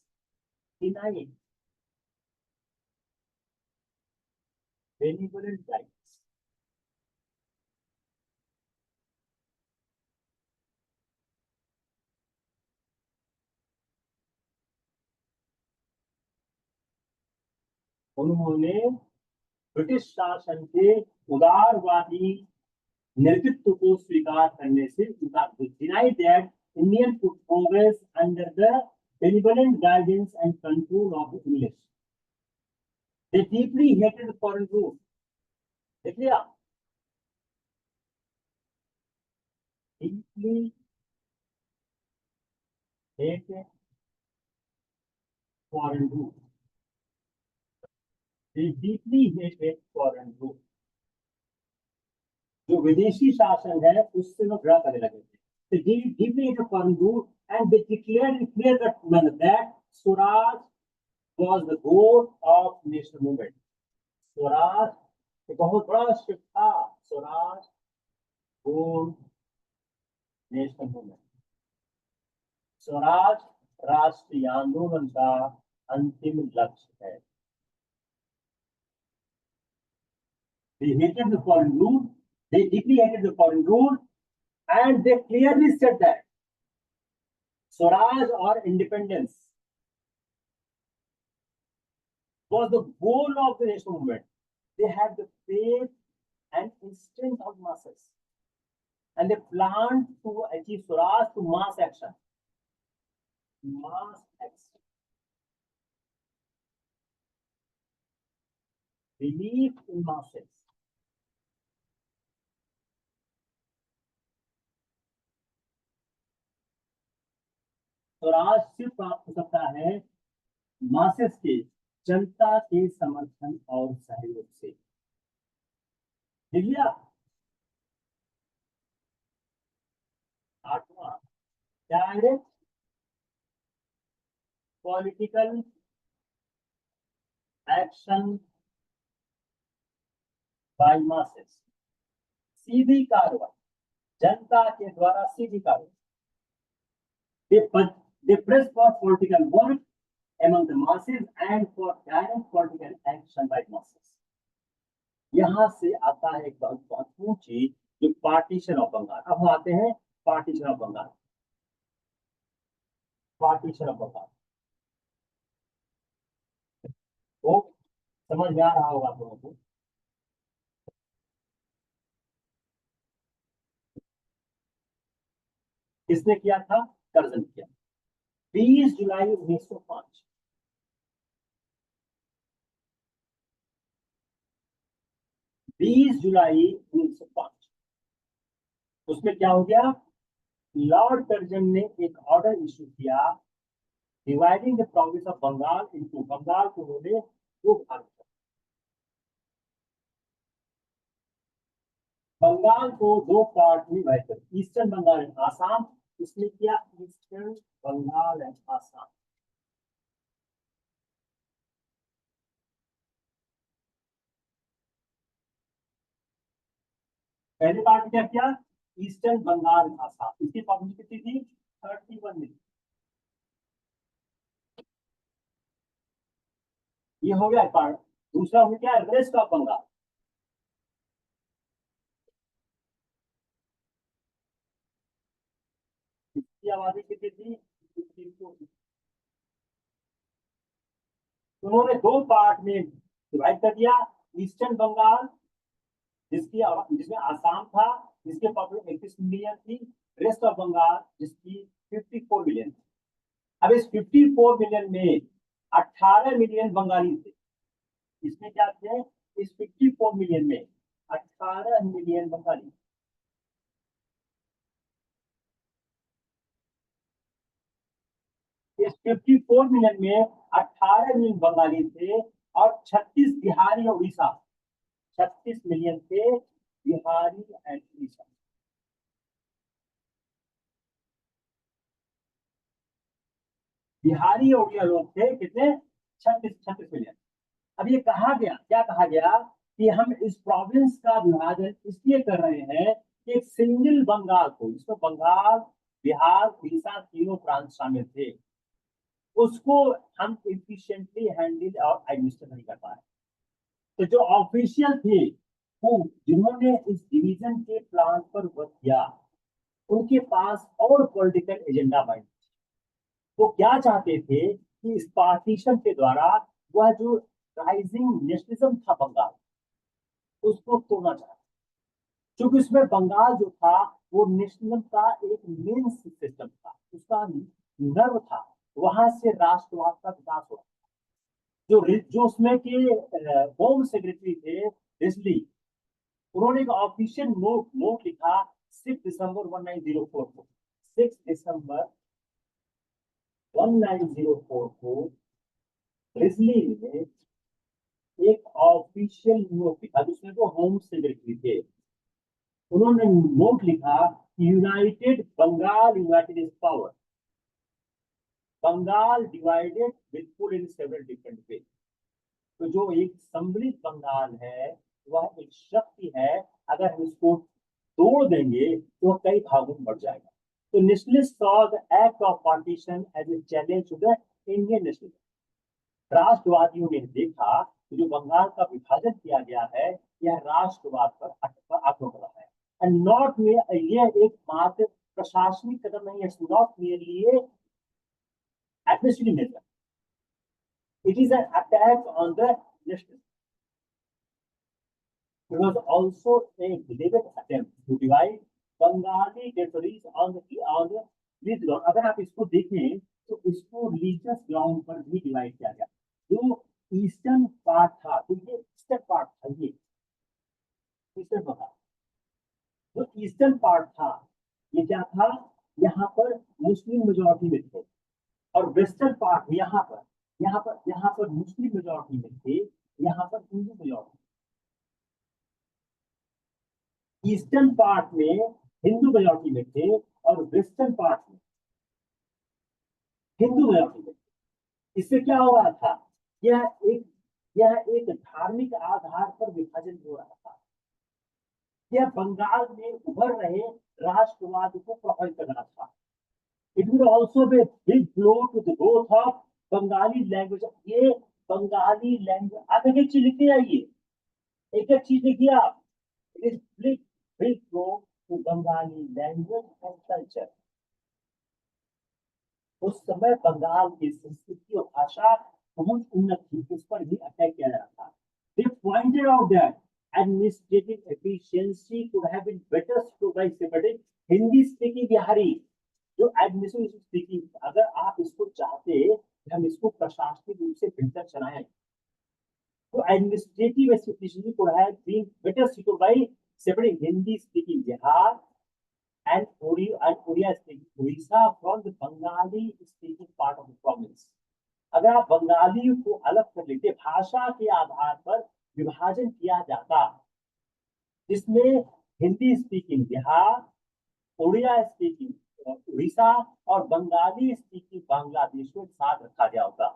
Denied benevolent guidance. उन्होंने ब्रिटिश शासन के उदारवादी नेतृत्व को स्वीकार करने से इनकार किया। Denied that Indian could progress under the benevolent guidance and control of the English. They deeply hated foreign rule. देख लिया? Deeply hated foreign rule. They deeply hated foreign rule. जो विदेशी शासन है उससे वो घृणा करने लगे थे। They deeply hated foreign rule and they declared in clear-cut manner that Swaraj was the goal of national movement. Swaraj एक बहुत बड़ा शिफ्ट था। स्वराज गोल नेशनल मूवमेंट। स्वराज राष्ट्रीय आंदोलन का अंतिम लक्ष्य है। They hated the foreign rule. They deeply hated the foreign rule, and they clearly said that Swaraj or independence was the goal of the national movement. They had the faith and instinct of masses, and they planned to achieve Swaraj through mass action. Mass action. Belief in masses. Swaraj सिर्फ प्राप्त हो सकता है masses के, जनता के समर्थन और सहयोग से। देख लिया? आठवां, direct political action by masses. सीधी कार्रवाई, जनता के द्वारा सीधी कार्रवाई। They press for political work among the masses and for direct political action by masses. यहाँ से आता है एक बहुत महत्वपूर्ण चीज, जो पार्टीशन ऑफ बंगाल। अब हम आते हैं partition of Bengal. Partition of Bengal तो समझ में आ रहा होगा आप लोगों को। किसने किया था? कर्जन किया। 20 जुलाई 1905। 20 जुलाई 1905 उसमें क्या हो गया? लॉर्ड कर्जन ने एक ऑर्डर इशू किया, dividing the province of Bengal into. Bengal को उन्होंने दो भाग किया। बंगाल को दो पार्ट में डिवाइड कर, ईस्टर्न बंगाल एंड आसाम। इसने किया ईस्टर्न बंगाल एंड आसाम। पहले पार्ट में क्या किया? Eastern Bengal and Assam. इसकी पॉपुलेशन कितनी थी? 31 मिलियन। ये हो गया पार्ट। दूसरा हो गया रेस्ट ऑफ बंगाल। इसकी आबादी कितनी थी? 54। उन्होंने दो पार्ट में डिवाइड कर दिया। ईस्टर्न बंगाल जिसमें आसाम था, जिसकी पॉपुलेशन 31 मिलियन थी। रेस्ट ऑफ बंगाल जिसकी 54 मिलियन थी। अब इस 54 मिलियन में 18 मिलियन बंगाली थे। इसमें क्या थे? इस 54 मिलियन में 18 मिलियन बंगाली। इस 54 मिलियन में 18 मिलियन बंगाली थे, और 36 बिहारी और उड़ीसा। 36 मिलियन थे बिहारी एंड उड़ीसा। बिहारी और उड़िया लोग थे कितने? 36 36 मिलियन। अब ये कहा गया, क्या कहा गया, कि हम इस प्रोविंस का विभाजन इसलिए कर रहे हैं कि एक सिंगल बंगाल को, जिसमें बंगाल, बिहार, उड़ीसा तीनों प्रांत शामिल थे, उसको हम इफिशिएंटली हैंडल और एडमिनिस्टर नहीं कर पाए। तो जो ऑफिशियल थे, वो जिन्होंने इस डिवीजन के प्लान पर वर्क किया, उनके पास और पॉलिटिकल एजेंडा माइंड। वो क्या चाहते थे कि इस पार्टीशन के द्वारा वह जो राइजिंग नेशनलिज्म था बंगाल, उसको तोड़ना चाहते। क्योंकि उसमें बंगाल जो था, वो नेशनलिज्म का एक मेन सिस्टम था, उसका नर्व था। वहां से राष्ट्रवाद का विकास हुआ। जो उसमें के होम सेक्रेटरी थे रिजली, उन्होंने एक ऑफिशियल नोट लिखा 6 दिसंबर 1904 को। 6 दिसंबर 1904 को रिजली ने एक ऑफिशियल नोट लिखा, जिसमें वो होम सेक्रेटरी थे। उन्होंने नोट लिखा, united Bengal united is power, Bengal divided बिल्कुल इन सेवरल डिफरेंट वे। तो जो एक सम्मिलित बंगाल है, वह एक शक्ति है। अगर हम इसको तोड़ देंगे तो कई भागों में बढ़ जाएगा। तो nationalist saw the act of partition as a challenge to the Indian nationalism. राष्ट्रवादियों ने देखा कि जो बंगाल का विभाजन किया गया है, यह राष्ट्रवाद पर आक्रमण कर रहा है। एंड नॉट ये एक मात्र प्रशासनिक कदम नहीं है, not merely administrative measure, it is an attack on the national. It was also a deliberate attempt to divide Bengali territories on the religious ground। अगर आप इसको देखें तो इसको रिलीजियस ग्राउंड पर भी डिवाइड किया गया। जो ईस्टर्न पार्ट था, तो ये ईस्टर्न पार्ट था, ये ईस्टर्न पार्ट। जो ईस्टर्न पार्ट था, ये क्या था? यहाँ पर मुस्लिम मेजोरिटी में थे। और वेस्टर्न पार्ट यहाँ पर मुस्लिम मेजोरिटी में थे, यहाँ पर हिंदू मेजोरिटी। ईस्टर्न पार्ट में हिंदू मेजोरिटी में थे, और वेस्टर्न पार्ट में हिंदू मेजोरिटी में। इससे क्या हो रहा था? यह एक यह एक धार्मिक आधार पर विभाजन हो रहा था। यह बंगाल में उभर रहे राष्ट्रवाद को प्रभावित कर रहा था। It will also be big blow to the growth of Bengali language. ये बंगाली लैंग्वेज, आप एक चीज लिखते जाइए, एक एक चीज देखिए आप, it is free flow to Bengali language and culture. उस समय बंगाल की संस्कृति और भाषा बहुत उन्नत थी, उस पर भी अटैक किया जा रहा था। They pointed out that administrative efficiency could have been better served by separating Hindi speaking Bihari, जो एडमिनिस्ट्रेटिव स्पीकिंग, अगर आप इसको चाहते कि हम इसको प्रशासनिक रूप से बेहतर चलाएं, तो administrative efficiency could have been better served by separating Hindi speaking Bihar and Oriya speaking Orissa from the Bengali speaking part of the province। अगर आप बंगाली को अलग कर लेते, भाषा के आधार पर विभाजन किया जाता, जिसमें हिंदी स्पीकिंग बिहार, उड़िया स्पीकिंग उड़ीसा और बंगाली स्पीकिंग बांग्लादेश को साथ रखा गया होता।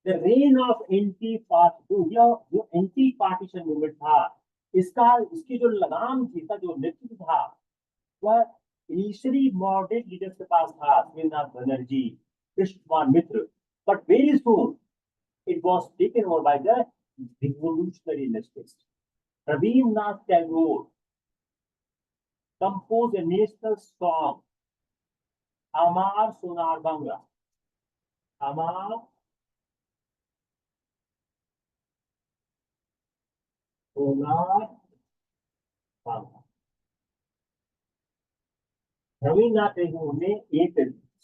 द रेन ऑफ एंटी जो एंटी पार्टीशन मूवमेंट था, इसकी जो लगाम थी, इसका जो नेतृत्व था, वह इनिशियली मॉडरेट लीडर्स के पास था, Shivnath Banerjee, Krishna Kumar Mitra, but very soon it was taken over by the revolutionary nationalists। Rabindranath Tagore composed a national song, Amar Sonar Bangla, Amar Sonar Bangla। Rabindranath Tagore ने एक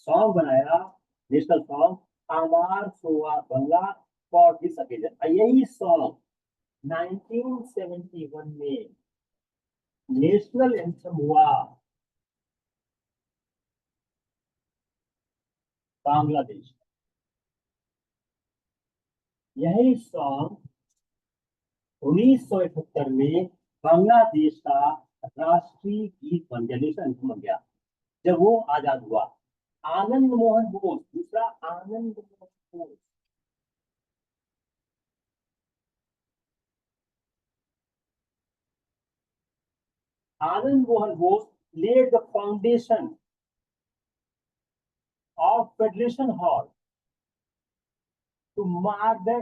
सॉन्ग बनाया, नेशनल सॉन्ग, अमार सोआ बंगला, फॉर दिस ओकेजन। यही song 1971 में national anthem हुआ बांग्लादेश। यही song 1971 में बांग्लादेश का राष्ट्रीय गीत बन गया, नेशनल एंथम बन गया, जब वो आजाद हुआ। आनंद मोहन बोस, दूसरा Anand Mohan Bose, Anand Mohan Bose laid the foundation of Federation Hall to mark the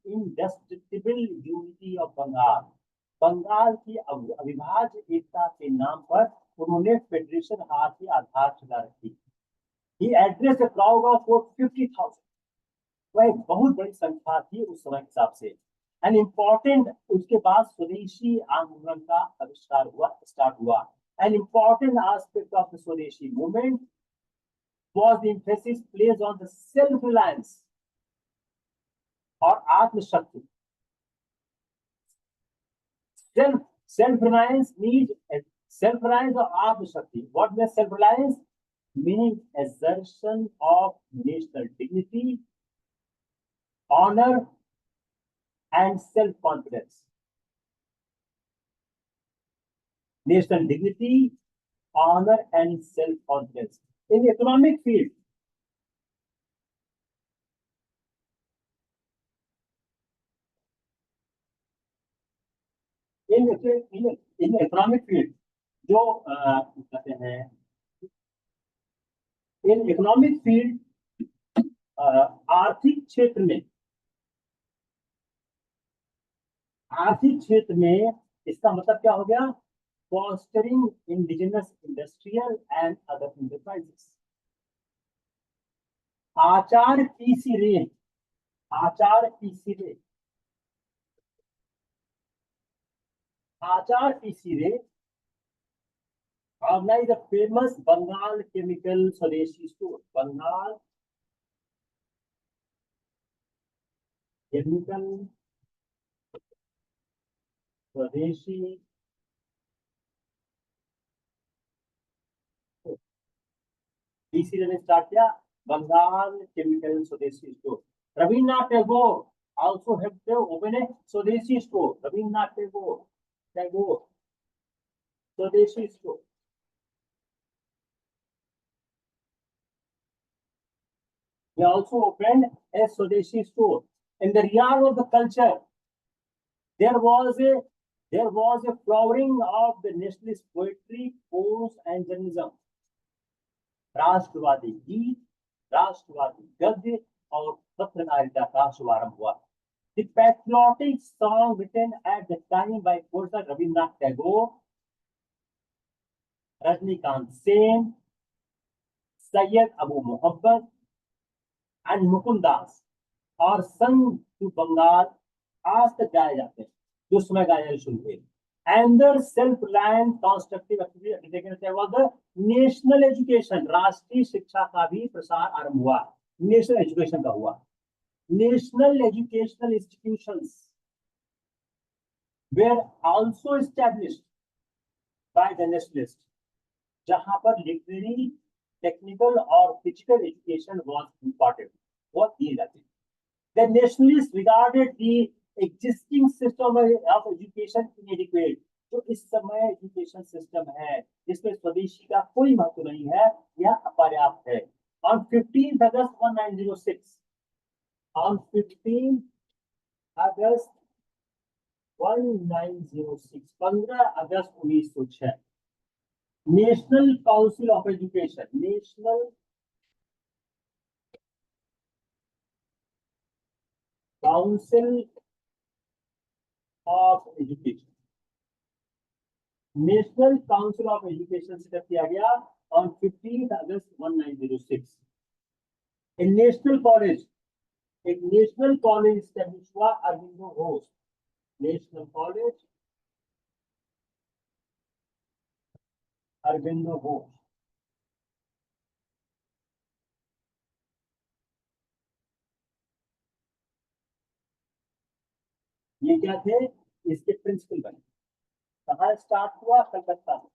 indestructible unity of Bengal। Bengal की अविभाज्य एकता के नाम पर उन्होंने फेडरेशन हॉल की आधारशिला रखी। He addressed a crowd of 50,000। वह एक बहुत बड़ी संख्या थी उस समय के हिसाब से। एन इम्पोर्टेंट, उसके बाद स्वदेशी आंदोलन का आविष्कार हुआ, स्टार्ट हुआ। An important aspect of the स्वदेशी movement was the emphasis placed on the self-reliance और आत्मशक्ति। Self-reliance means self-reliance or आत्मशक्ति। What means self-reliance? Meaning assertion of national dignity, honor and self-confidence। National dignity, honor and self-confidence। In the economic field, in economic field, जो कहते हैं, in economic field, आर्थिक क्षेत्र में, आर्थिक क्षेत्र में इसका मतलब क्या हो गया? Fostering indigenous industrial and other enterprises. Acharya P C Ray, Acharya P C Ray, Acharya P C Ray organise the famous Bengal chemical swadeshi store. Bengal chemical swadeshi P C ने स्टार्ट किया, Bengal chemical swadeshi store. Rabindranath Tagore also helped to open a swadeshi store। Rabindranath Tagore swadeshi store. He also opened a swadeshi store। In the realm of the culture, there was a flowering of the nationalist poetry, prose and journalism। राष्ट्रवादी गीत, राष्ट्रवादी गद्य और पत्रकारिता का शुभारंभ हुआ। The patriotic song written at the time by poets like Rabindranath Tagore, Rajnikant Sen, Syed Abu Muhammad, and Mukundas और संग to Bengal आज तक गाए जाते हैं, जो उस समय गाए शुरू हुए. Another self reliant constructive activity was the national education. राष्ट्रीय शिक्षा का भी प्रसार आरंभ हुआ, नेशनल एजुकेशन का हुआ. National educational institutions where also established by the nationalist, जहां पर लिटरेरी, टेक्निकल और फिजिकल एजुकेशन वाज इंपॉर्टेंट, वो दिए जाते हैं. The nationalists regarded the existing system of education inadequate. जो इस समय एजुकेशन सिस्टम है जिसमें स्वदेशी का कोई महत्व नहीं है, यह अपर्याप्त है. On 15 August 1906, on 15 August 1906, 15 अगस्त 1906, national council of education, national council of education, national council of education setup किया गया ऑन 15 अगस्त 1906. एक नेशनल कॉलेज, एक नेशनल कॉलेज स्टैब्लिश हुआ अरविंदो घोष. National college Aurobindo Ghosh. ये क्या थे, इसके प्रिंसिपल बने. कहाँ स्टार्ट हुआ, कलकत्ता में.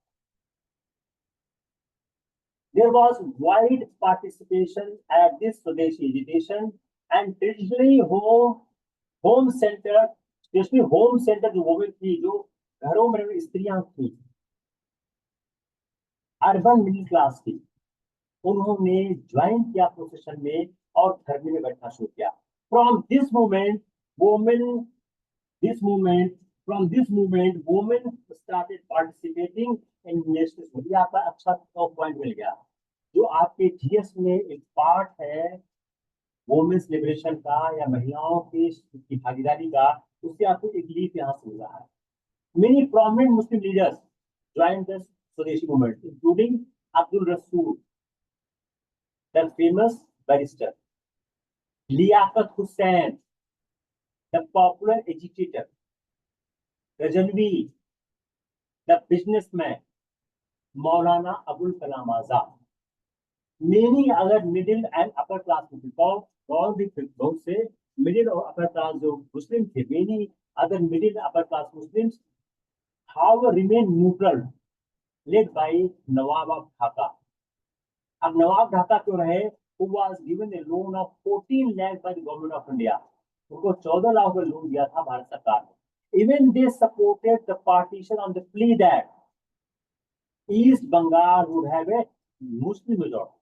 There was wide participation at this Swadeshi agitation and traditionally home center, especially home center जो women थी, जो घरों में स्त्रियां थी, अर्बन मिडिल क्लास थी, उन्होंने ज्वाइन किया प्रोसेशन में और धरने में बैठना शुरू किया. From this moment, women started participating in nationalism. ये आपका अच्छा पॉइंट मिल गया. जो आपके जीएस में एक पार्ट है वुमेन्स लिबरेशन का या महिलाओं की भागीदारी का, उससे आपको एक लीफ यहाँ से मिल रहा है. Many prominent Muslim leaders joined the Swadeshi movement, including Abdul Rasool, the famous barrister, Liaquat Hussain, the popular agitator, Rajanvi, the businessman, Maulana Abul Kalam Azad. Many other middle and upper class people, बहुत से middle और upper class जो मुस्लिम थे, many other middle and upper class Muslims, however, remain neutral, led by Nawab of Dhaka. अब नवाब ढाका क्यों रहे? Who was given a loan of 14 lakh by the government of India. उनको 14 लाख का लोन दिया था भारत सरकार ने. Even they supported the partition on the plea that East Bengal would have a Muslim majority.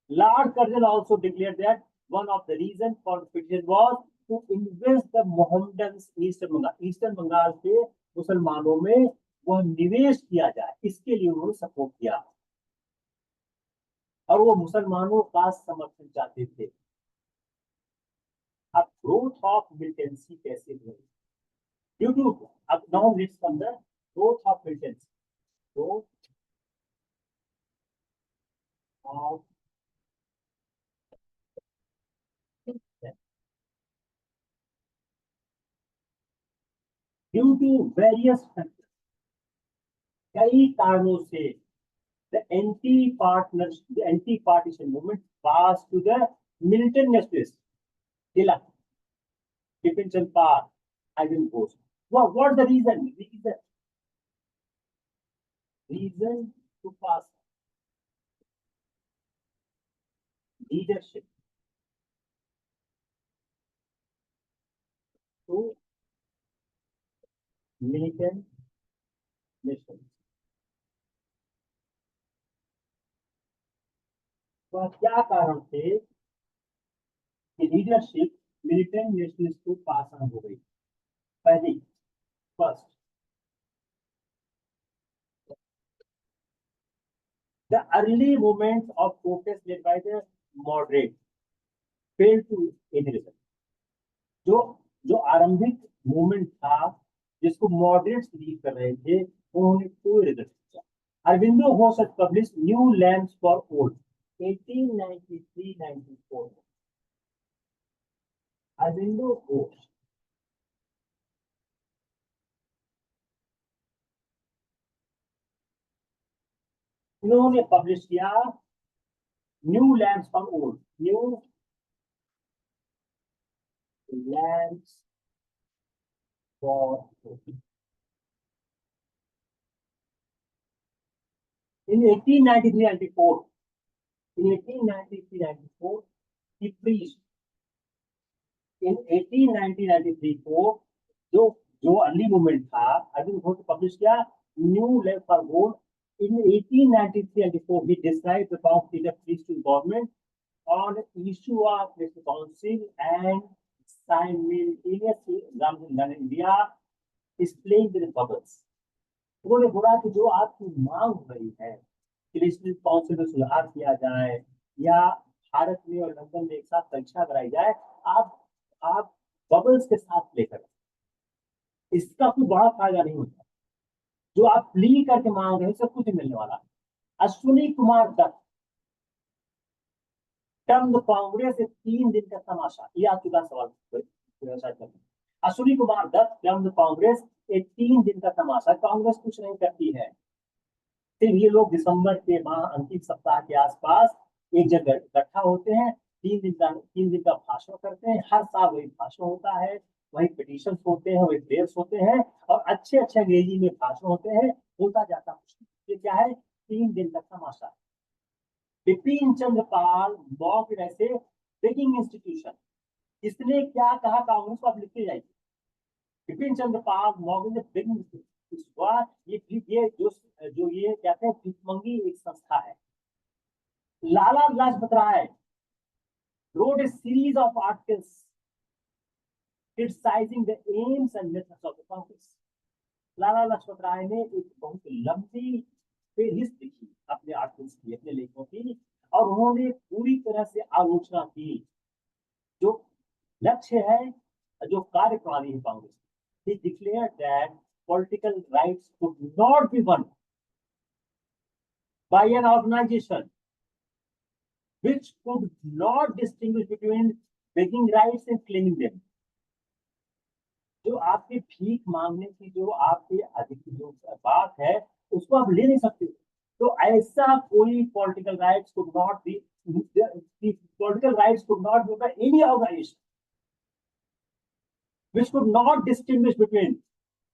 Lord Curzon also declared that one of the reasons for the petition was to invest the Mohammedans Eastern Bengal से मुसलमानों में वह निवेश किया जाए, इसके लिए उन्होंने सपोर्ट किया और वो मुसलमानों का समर्थन चाहते थे. अब ग्रोथ ऑफ मिलिटेंसी कैसे हुई? ड्यू टू, अब now let's come the growth of militancy. Growth of due to various factors, कई कारणों से the anti-partition movement passed to the militant nationalists. Tilak, Bipin Chand Pal, Ivan Ghosh. What's the reason? Reason to pass leadership to militant nationalists. तो क्या कारण थे कि leadership militant nationalist को pass on हो गई? पहली, first, the early movements of protest led by the moderate failed to any result. जो जो आरंभिक मूवमेंट था जिसको मॉडरेट्स लीड कर रहे थे, उन्होंने कोई रिजल्ट नहीं किया। Aurobindo Ghosh has published new lamps for old 1893-94। Aurobindo Ghosh इन्होंने पब्लिश किया new lamps for old, new lamps for old in 1893-94। in 1893-94 he preached in 1893-94। जो जो अर्ली मूवमेंट था, अरविंद घोष ने पब्लिश किया new lamp for old. in 1893-94 he described the power of the priesthood government on issue of this council and simultaneously examine in India is playing with bubbles। उन्होंने बोला कि जो आपकी मांग हो रही है कि नेशनल काउंसिल में सुधार किया जाए या भारत में और लंदन में एक साथ परीक्षा कराई जाए, आप बबल्स के साथ लेकर, इसका कोई बड़ा फायदा नहीं होता। जो आप प्ली करके मांग रहे हैं सब कुछ मिलने वाला है। अश्विनी कुमार दत्त टर्म कांग्रेस 3 दिन का तमाशा, ये आ चुका सवाल। अश्विनी कुमार दत्त टर्म कांग्रेस 3 दिन का तमाशा। कांग्रेस कुछ नहीं करती है। फिर ये लोग दिसंबर के माह अंतिम सप्ताह के आसपास एक जगह इकट्ठा होते हैं, 3 दिन का भाषण करते हैं। हर साल वही भाषण होता है, वही पिटीशन होते हैं, वही प्रेयर्स होते हैं और अच्छे अच्छे अंग्रेजी में भाषण होते हैं। होता जाता कुछ नहीं। ये क्या है? 3 दिन का तमाशा। बिपिन चंद्र पाल मॉक ऐसे ब्रेकिंग इंस्टीट्यूशन, इसने क्या कहा कांग्रेस को, आप लिखते जाइए। बिपिन चंद्र पाल मॉक ब्रेकिंग ये जो ये कहते हैं भिखमंगी एक संस्था है। Lala Lajpat Rai wrote a series of articles criticizing the aims and methods of the Congress। Lala Lajpat Rai ने एक बहुत लंबी फेहरिस्त लिखी अपने आर्टिकल्स की, अपने लेखों की, और उन्होंने पूरी तरह से आलोचना की जो लक्ष्य है, जो कार्यप्रणाली है Congress. He declared that political rights could not be won by an organization which could not distinguish between begging rights and claiming them। जो आपकी भीख मांगने की जो आपकी अधिक जो बात है उसको आप ले नहीं सकते। तो ऐसा कोई political rights could not be political rights could not be by any organisation which could not distinguish between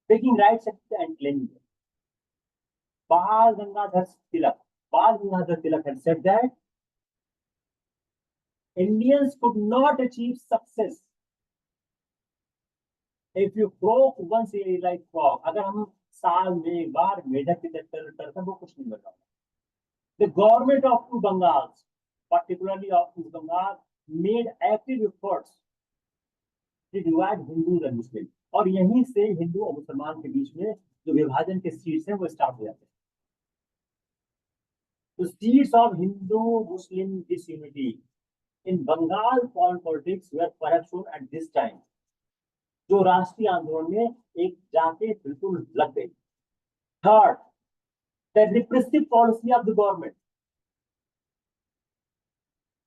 begging rights and claiming them। Bal Gangadhar Tilak had said that Indians could not achieve success if you croak once a year like frog। अगर हम साल में एक बार मेढक की तरह करते हैं वो कुछ नहीं मिल रहा। The government of two Bengals, particularly of East Bengal, made active efforts to divide Hindus and Muslims। और यहीं से हिंदू और मुसलमान के बीच में जो विभाजन के सीड्स हैं वो स्टार्ट हो जाते हैं। The seeds of Hindu-Muslim disunity in Bengal politics were perhaps shown at this time। जो राष्ट्रीय आंदोलन में एक जाके बिल्कुल लग गई। Third, the repressive policy of the government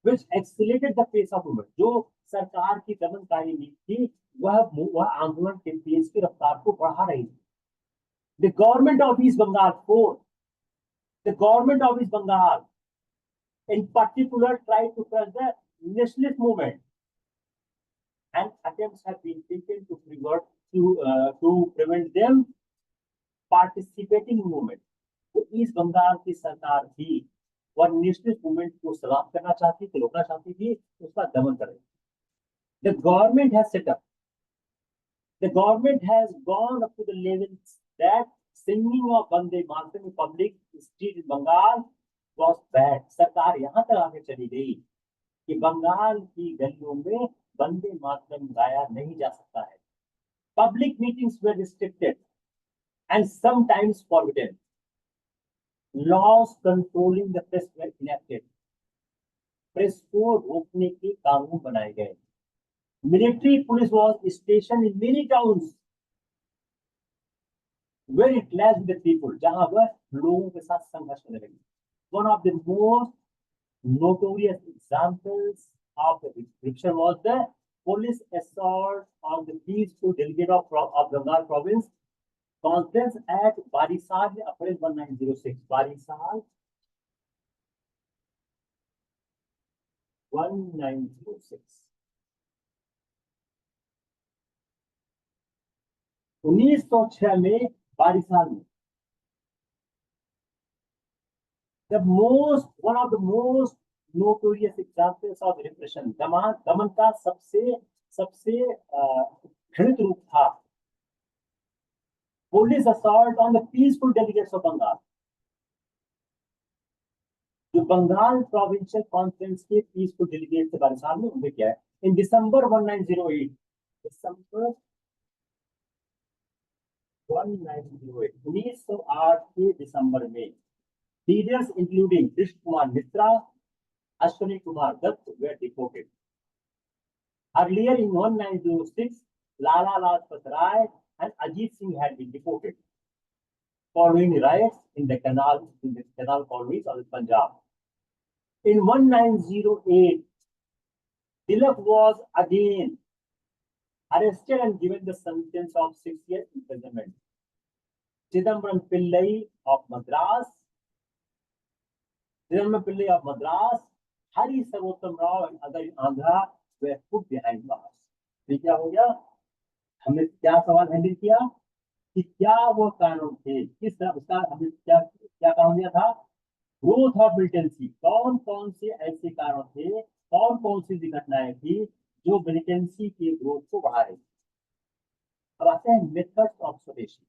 which accelerated the pace of movement। जो सरकार की दमनकारी नीति थी वह आंदोलन के तेज की रफ्तार को बढ़ा रही थी। The government of East Bengal, fourth, the government of East Bengal in particular tried to crush the nationalist movement and attempts have been taken to prevent them participating in movement। तो ईस्ट बंगाल की सरकार भी और nationalist movement को समाप्त करना चाहती थी, रोकना चाहती थी, उसका दमन कर रही थी। The government has set up, the government has gone up to the levels that singing of Vande Mataram in public street in Bengal was bad। सरकार यहाँ तक आके चली गई कि बंगाल की गलियों में वंदे मातरम गाया नहीं जा सकता है। Public meetings were restricted and sometimes forbidden। Laws controlling the press were enacted। Press को रोकने के कानून बनाए गए। Military police was stationed in many towns where it clashed with the people, जहां वह लोगों के साथ संघर्ष करने लगी. One of the most notorious examples of the repression was the police assault on the peaceful delegate of Bengal province conference at Barisal in April 1906. Barisal 1906. 1906 में बारिसाल में one of the most notorious examples of repression, दमन का सबसे घृणित रूप था police assault on the peaceful delegates of Bengal. जो Bengal provincial conference के peaceful delegate थे बारिसाल में, उनमें क्या है, इन दिसंबर 1908 1908 के दिसंबर में leaders including Krishna Kumar Mishra, Ashwini Kumar Dutt were deported. Earlier in 1906, Lala Lajpat Rai and Ajit Singh had been deported following riots in the canal colonies of Punjab. In 1908, Tilak was again arrested and given the sentence of 6 years imprisonment. Chidambaram Pillai of Madras, Hari Sarvottam Rao and other in Andhra were put behind bars. तो क्या हो गया, हमने क्या सवाल handle किया कि क्या वो कानून थे, किस तरह उसका हमने क्या कानून दिया था, ग्रोथ ऑफ मिलिटेंसी. कौन कौन से ऐसे कारण थे, कौन कौन सी घटनाएं थी जो मिलिटेंसी के ग्रोथ को बढ़ा रही. अब आते हैं मेथड्स ऑफ स्वदेशी.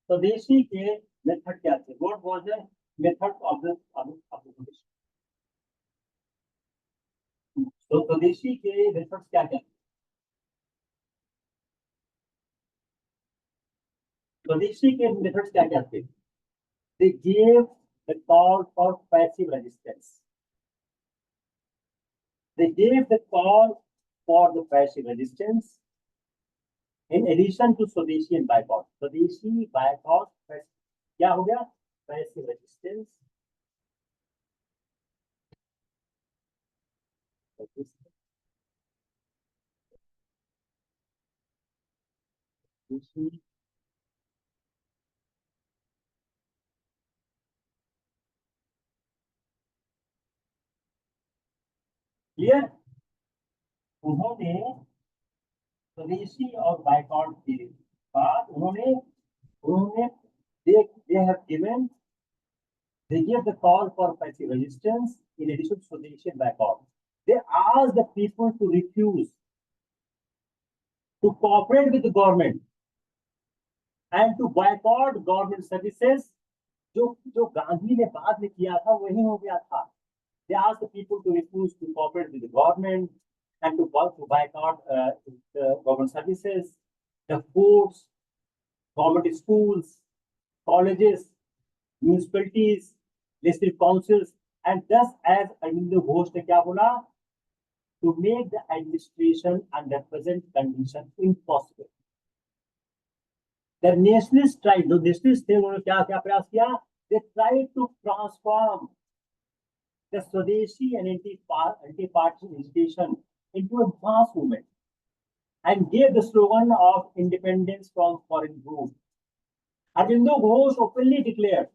स्वदेशी के मेथड क्या थे, what was the method of the स्वदेशी. तो स्वदेशी के मेथड्स क्या क्या, स्वदेशी के मेथड्स क्या क्या थे. They gave the call for passive resistance. They gave the call for the passive resistance in addition to Swadeshi and boycott. Swadeshi, boycott, क्या हो गया, passive resistance. क्लियर. उन्होंने स्वदेशी और बायकॉट के बाद उन्होंने they gave the call for passive resistance in addition to Swadeshi and boycott. They asked the people to refuse to cooperate with the government and to boycott government services. जो गांधी ने बाद में किया था वही हो गया था. They asked the people to refuse to cooperate with the government and to boycott the government services, the courts, government schools, colleges, municipalities, legislative councils, and thus as Arvind Ghosh ने क्या बोला, to make the administration under present condition impossible. The nationalists tried, जो nationalists थे उन्होंने क्या प्रयास किया, they tried to transform the Swadeshi and anti-partisan agitation into a mass movement and gave the slogan of independence from foreign rule. Arvind Ghosh openly declared,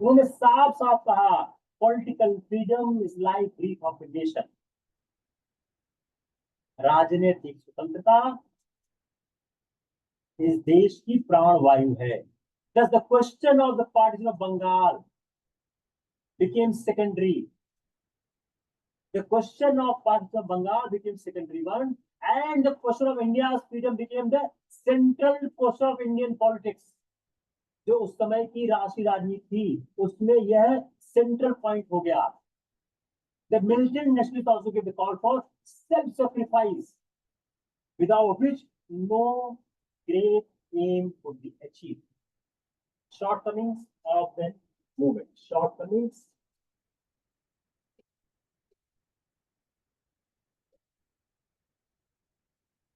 उन्होंने साफ साफ कहा, political freedom is like breath of a nation. राजनीतिक स्वतंत्रता इस देश की प्राण वायु है. Thus the question of the partition of Bengal became secondary. The question of partition of Bengal became secondary one, and the question of India's freedom became the central question of Indian politics. जो उस समय की राष्ट्रीय राजनीति थी उसमें यह central point हो गया. The militant nationalists also gave the call for self-sacrifice without which no great aim could be achieved. Shortcomings of the movement. Shortcomings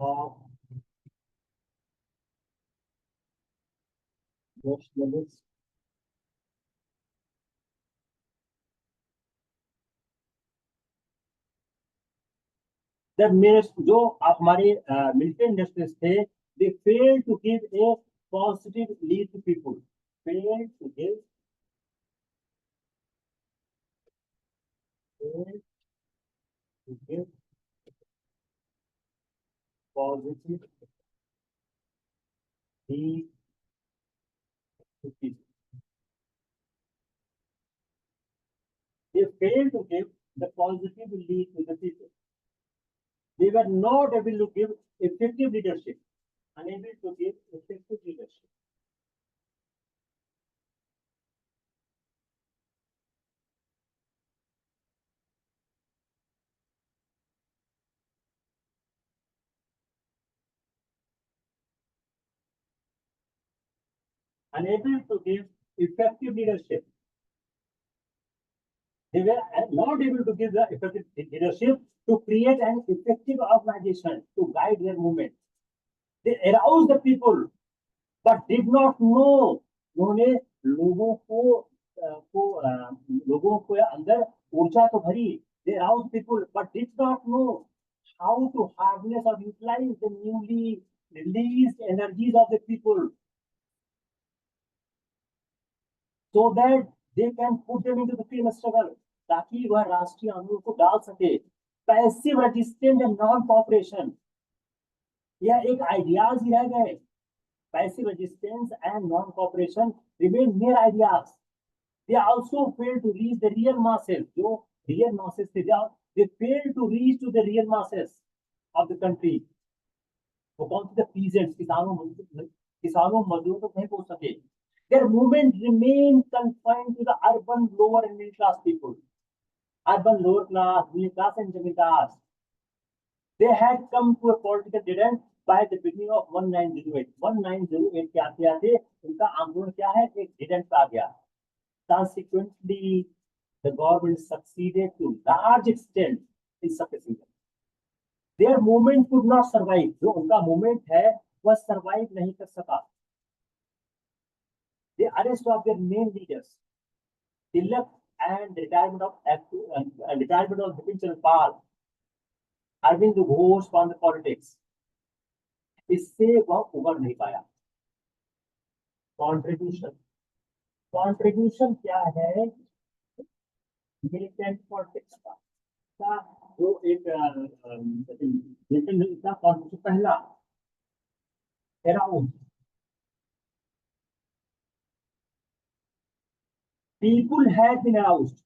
of nationalist. जब मेरे जो हमारे मिलिटेंट नेशनलिस्ट थे, they failed to give a positive lead to people. Failed to failed to give positive lead to people. They failed to give the positive lead to the people. They were not able to give effective leadership, unable to give effective leadership. Unable to give effective leadership. They were not able to give the effective leadership to create an effective organization to guide their movement. They aroused the people, but did not know. उन्होंने लोगों को अंदर ऊर्जा तो भरी. They aroused people, but did not know how to harness or utilize the newly released energies of the people, so that they can put them into the freedom struggle, ताकि वह राष्ट्रीय आंदोलन को डाल सके. Passive resistance and non cooperation, यह एक ideas ही रह गए. Passive resistance and non cooperation remain mere ideas. They also failed to reach the real masses. जो real masses थे, they failed to reach to the real masses of the country. वो कौन थे? peasants, किसानों मजदूरों तक नहीं पहुंच सके. Their movement remained confined to the urban lower and middle class people. Urban lower class, middle class and middle class. They had come to a political dead end by the beginning of 1908. 1908 के आते आते उनका आंदोलन क्या है? एक dead end पे आ गया. Consequently, the government succeeded to large extent in suppressing them. Their movement could not survive. जो उनका movement है वह survive नहीं कर सका. The arrest of their main leaders, Tilak, and retirement of Bipin Pal, Arvind Ghosh from the politics. इससे वह उभर नहीं पाया. कंट्रीब्यूशन क्या है मिलिटेंट पॉलिटिक्स का जो एक मिलिटेंट का कॉन्ट्रीब्यूशन पहला around people had been aroused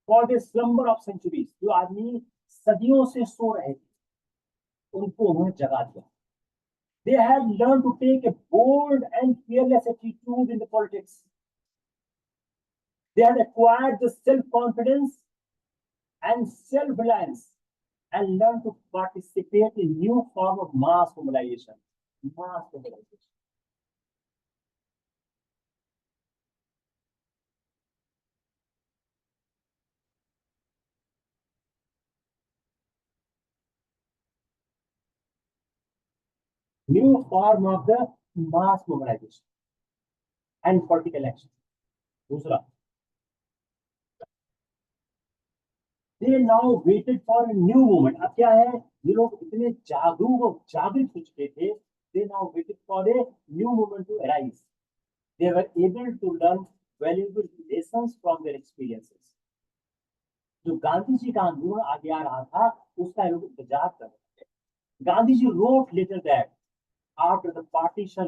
for the slumber of centuries. जो आदमी सदियों से सो रहे थे उनको उन्होंने जगा दिया. They had learned to take a bold and fearless attitude in the politics. They had acquired the self-confidence and self-reliance and learned to participate in new form of mass mobilization. Mass mobilization. New form of the mass mobilization and political action. दूसरा, they now waited for a new movement. अब क्या है? ये लोग इतने जागृत हो चुके थे. They now waited for a new movement to arise. They were able to learn valuable lessons from their experiences. जो गांधी जी का आंदोलन आगे आ रहा था उसका लोग इंतजार कर रहे थे. Gandhi ji wrote later that after the partition,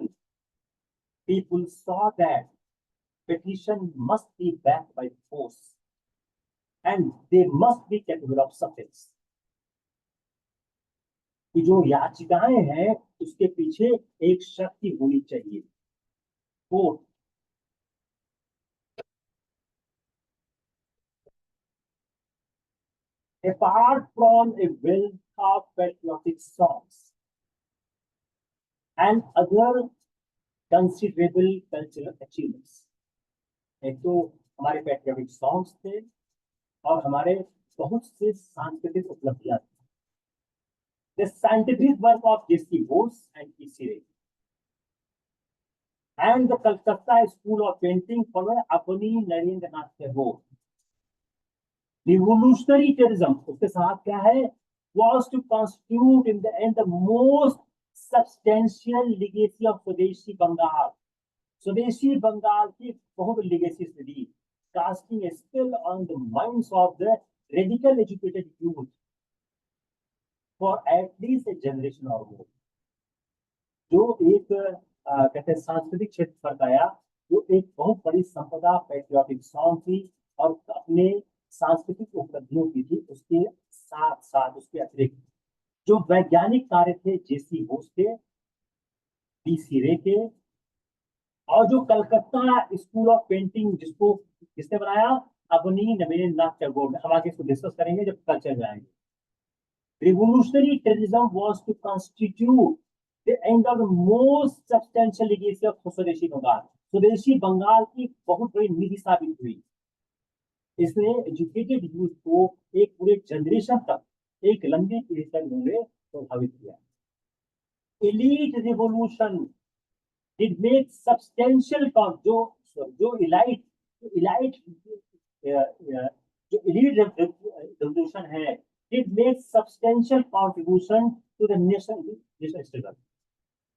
people saw that petition must be backed by force and they must be capable of substance. कि जो याचिकाएं हैं उसके पीछे एक शक्ति होनी चाहिए. Fourth, apart from a wealth of patriotic songs, and other considerable cultural achievements. एक तो हमारे पैट्रियोटिक सॉन्ग्स थे और हमारे बहुत से सांस्कृतिक उपलब्धियां थी. The scientific work of J.C. Bose and P.C. Ray and the Calcutta School of Painting followed Apani Narendranath Tagore. Revolutionary terrorism उसके साथ क्या है, was to constitute in the end the most substantial legacy of Swadeshi Bengal. स्वदेशी बंगाल की बहुत legacy study, casting a spell on the minds of the radical educated youth for at least a generation or more. जो एक कहते हैं सांस्कृतिक क्षेत्र पर आया, जो एक बहुत बड़ी संपदा पैट्रियोटिक सॉन्ग थी और अपने सांस्कृतिक उपलब्धियों की थी, उसके साथ साथ उसके अतिरिक्त जो वैज्ञानिक कार्य थे जेसी बोस के, पीसी रे के, और जो कलकत्ता स्कूल ऑफ पेंटिंग जिसको किसने बनाया, अपनी नरेंद्रनाथ टैगोर ने. हम आगे इसको डिस्कस करेंगे जब कल्चर में आएंगे. Revolutionary terrorism was to constitute the end of the most substantial legacy of swadeshi Bengal. स्वदेशी बंगाल की बहुत बड़ी निधि साबित हुई. इसने एजुकेटेड यूथ को एक पूरे जनरेशन तक, एक लंबे पीढ़ी तक उन्होंने प्रभावित किया. Elite revolution did make substantial जो इलाइट रिवोल्यूशन है, did make substantial contribution to the national struggle.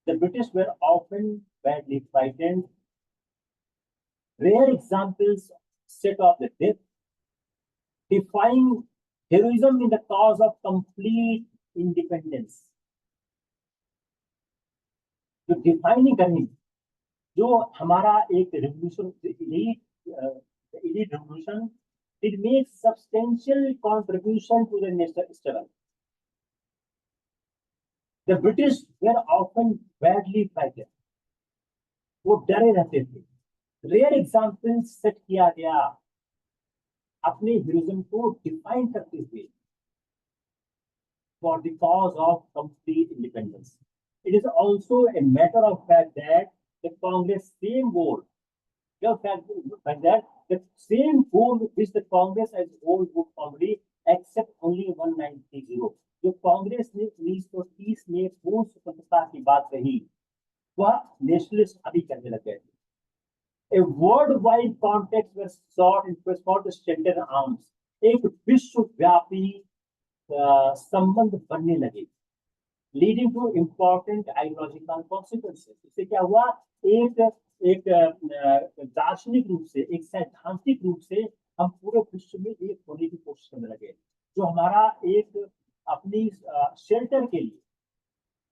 The British were often badly frightened. Rare examples set off the death, defying heroism in the cause of complete independence. जो defining करनी, जो हमारा एक revolution, elite revolution, it makes substantial contribution to the national struggle. The British were often badly frightened. वो डरे रहते थे. Rare example set किया गया अपने हीरोइज्म को डिफाइन करते हुए for the cause of complete independence. It is also a matter of fact that the Congress same goal, the same goal which the Congress as old would probably accept only 1930. जो कांग्रेस ने 1930 में पूर्ण स्वतंत्रता की बात कही, वह नेशनलिस्ट अभी करने लग गए. A worldwide context was sought in response to strengthen arms. एक विश्वव्यापी संबंध बनने लगे, leading to important ideological consequences. इससे क्या हुआ, एक दार्शनिक रूप से, एक सैद्धांतिक रूप से हम पूरे विश्व में एक होने की कोशिश करने लगे. जो हमारा एक अपनी शेल्टर के लिए,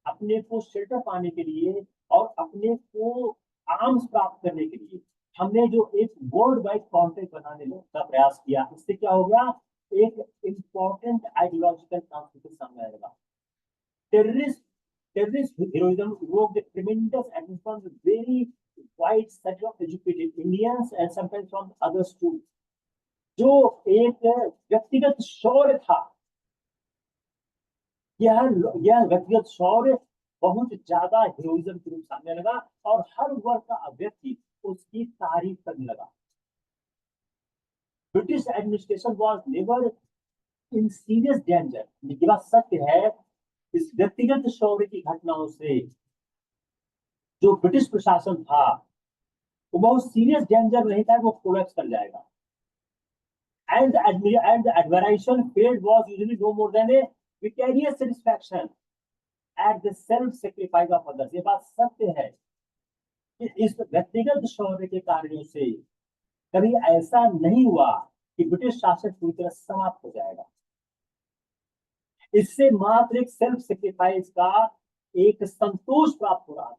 अपने को शेल्टर पाने के लिए और अपने को आर्म्स प्राप्त करने के लिए हमने जो एक वर्ल्ड वाइड कॉन्टेक्ट बनाने का प्रयास किया, इससे क्या हो गया, एक इंपॉर्टेंट आइडियोलॉजिकल कॉन्फ्लिक्ट सामने आएगा. Terrorist heroism evoked a tremendous attention from a very wide set of educated Indians and sometimes from others too. जो एक व्यक्तिगत शौर्य था, यह व्यक्तिगत शौर्य बहुत ज्यादा हीरोइज्म के रूप सामने लगा और हर वर्ग का व्यक्ति उसकी तारीफ करने लगा. British administration was never in serious danger. ये बात सत्य है. इस व्यक्तिगत शौर्य की घटनाओं से जो ब्रिटिश प्रशासन था वो बहुत सीरियस डेंजर नहीं था, वो कोलैप्स कर जाएगा. And the admiration felt was usually no more than a vicarious satisfaction at the self-sacrifice of others. ये बात सत्य है कि इस व्यक्तिगत शौर्य के कार्यों से कभी ऐसा नहीं हुआ कि ब्रिटिश शासन पूरी तरह समाप्त हो जाएगा. इससे मात्र एक सेल्फ सेक्रीफाइस का एक संतोष प्राप्त हो रहा,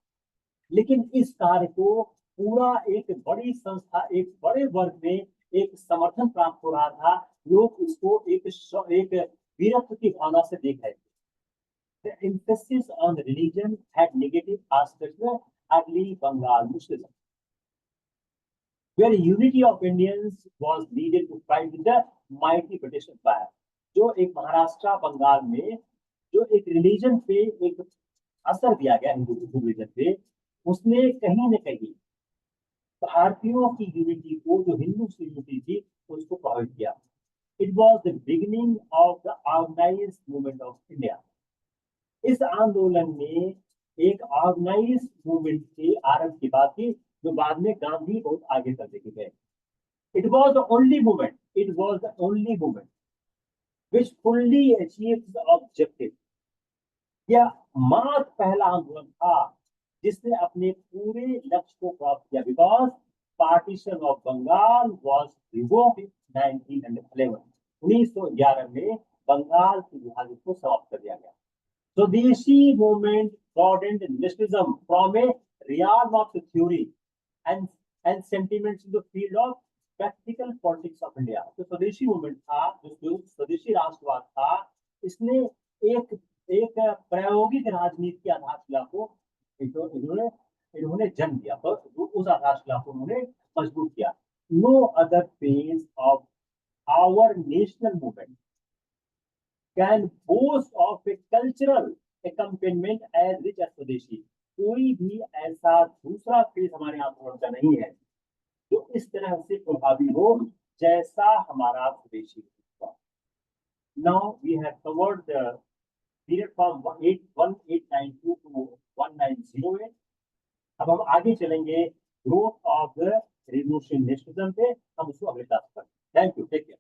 लेकिन इस कार्य को पूरा एक बड़ी संस्था, एक बड़े वर्ग में एक समर्थन प्राप्त हो रहा था. लोग इसको एक वीरत्व की भावना से देख रहे थे. The emphasis on religion had negative aspects of early Bengal Muslims, where unity of Indians was needed to fight with the mighty British Empire. जो एक महाराष्ट्र बंगाल में जो एक रिलीजन पे एक असर दिया गया हिंदुइज्म पे, उसने कहीं न कहीं भारतीयों की यूनिटी को, जो हिंदू की यूनिटी थी, उसको प्रभावित किया। It was the beginning of the organise movement of India. इस आंदोलन में एक ऑर्गेनाइज मूवमेंट के आरंभ की बात थी, जो बाद में गांधी बहुत आगे कर लेके गए। It was the only movement, it was the only movement which fully achieve the objective. यह मात्र पहला आंदोलन था जिसने अपने पूरे लक्ष्य को प्राप्त किया, because partition of Bengal was revoked in 1911। 1911 में बंगाल के विभाजन को समाप्त कर दिया गया। स्वदेशी movement broadened nationalism from a realm of theory and sentiments to the field of practical politics of India। तो स्वदेशी मूवमेंट था, जो स्वदेशी राष्ट्रवाद था, इसने एक एक प्रायोगिक राजनीति की आधारशिला को इन्होंने इन्होंने जन्म दिया, तो उस आधारशिला को उन्होंने मजबूत किया। No other phase of our national movement can boast of a cultural accompaniment as rich as स्वदेशी। कोई भी ऐसा दूसरा फेज हमारे आंदोलन का नहीं है जो इस तरह से प्रभावी हो जैसा हमारा स्वदेशी हुआ। Now we have covered the period from 1892 to 1908। अब हम आगे चलेंगे growth of the revolution nationalism पे, हम उसको अगले क्लास पर। Thank you, take care.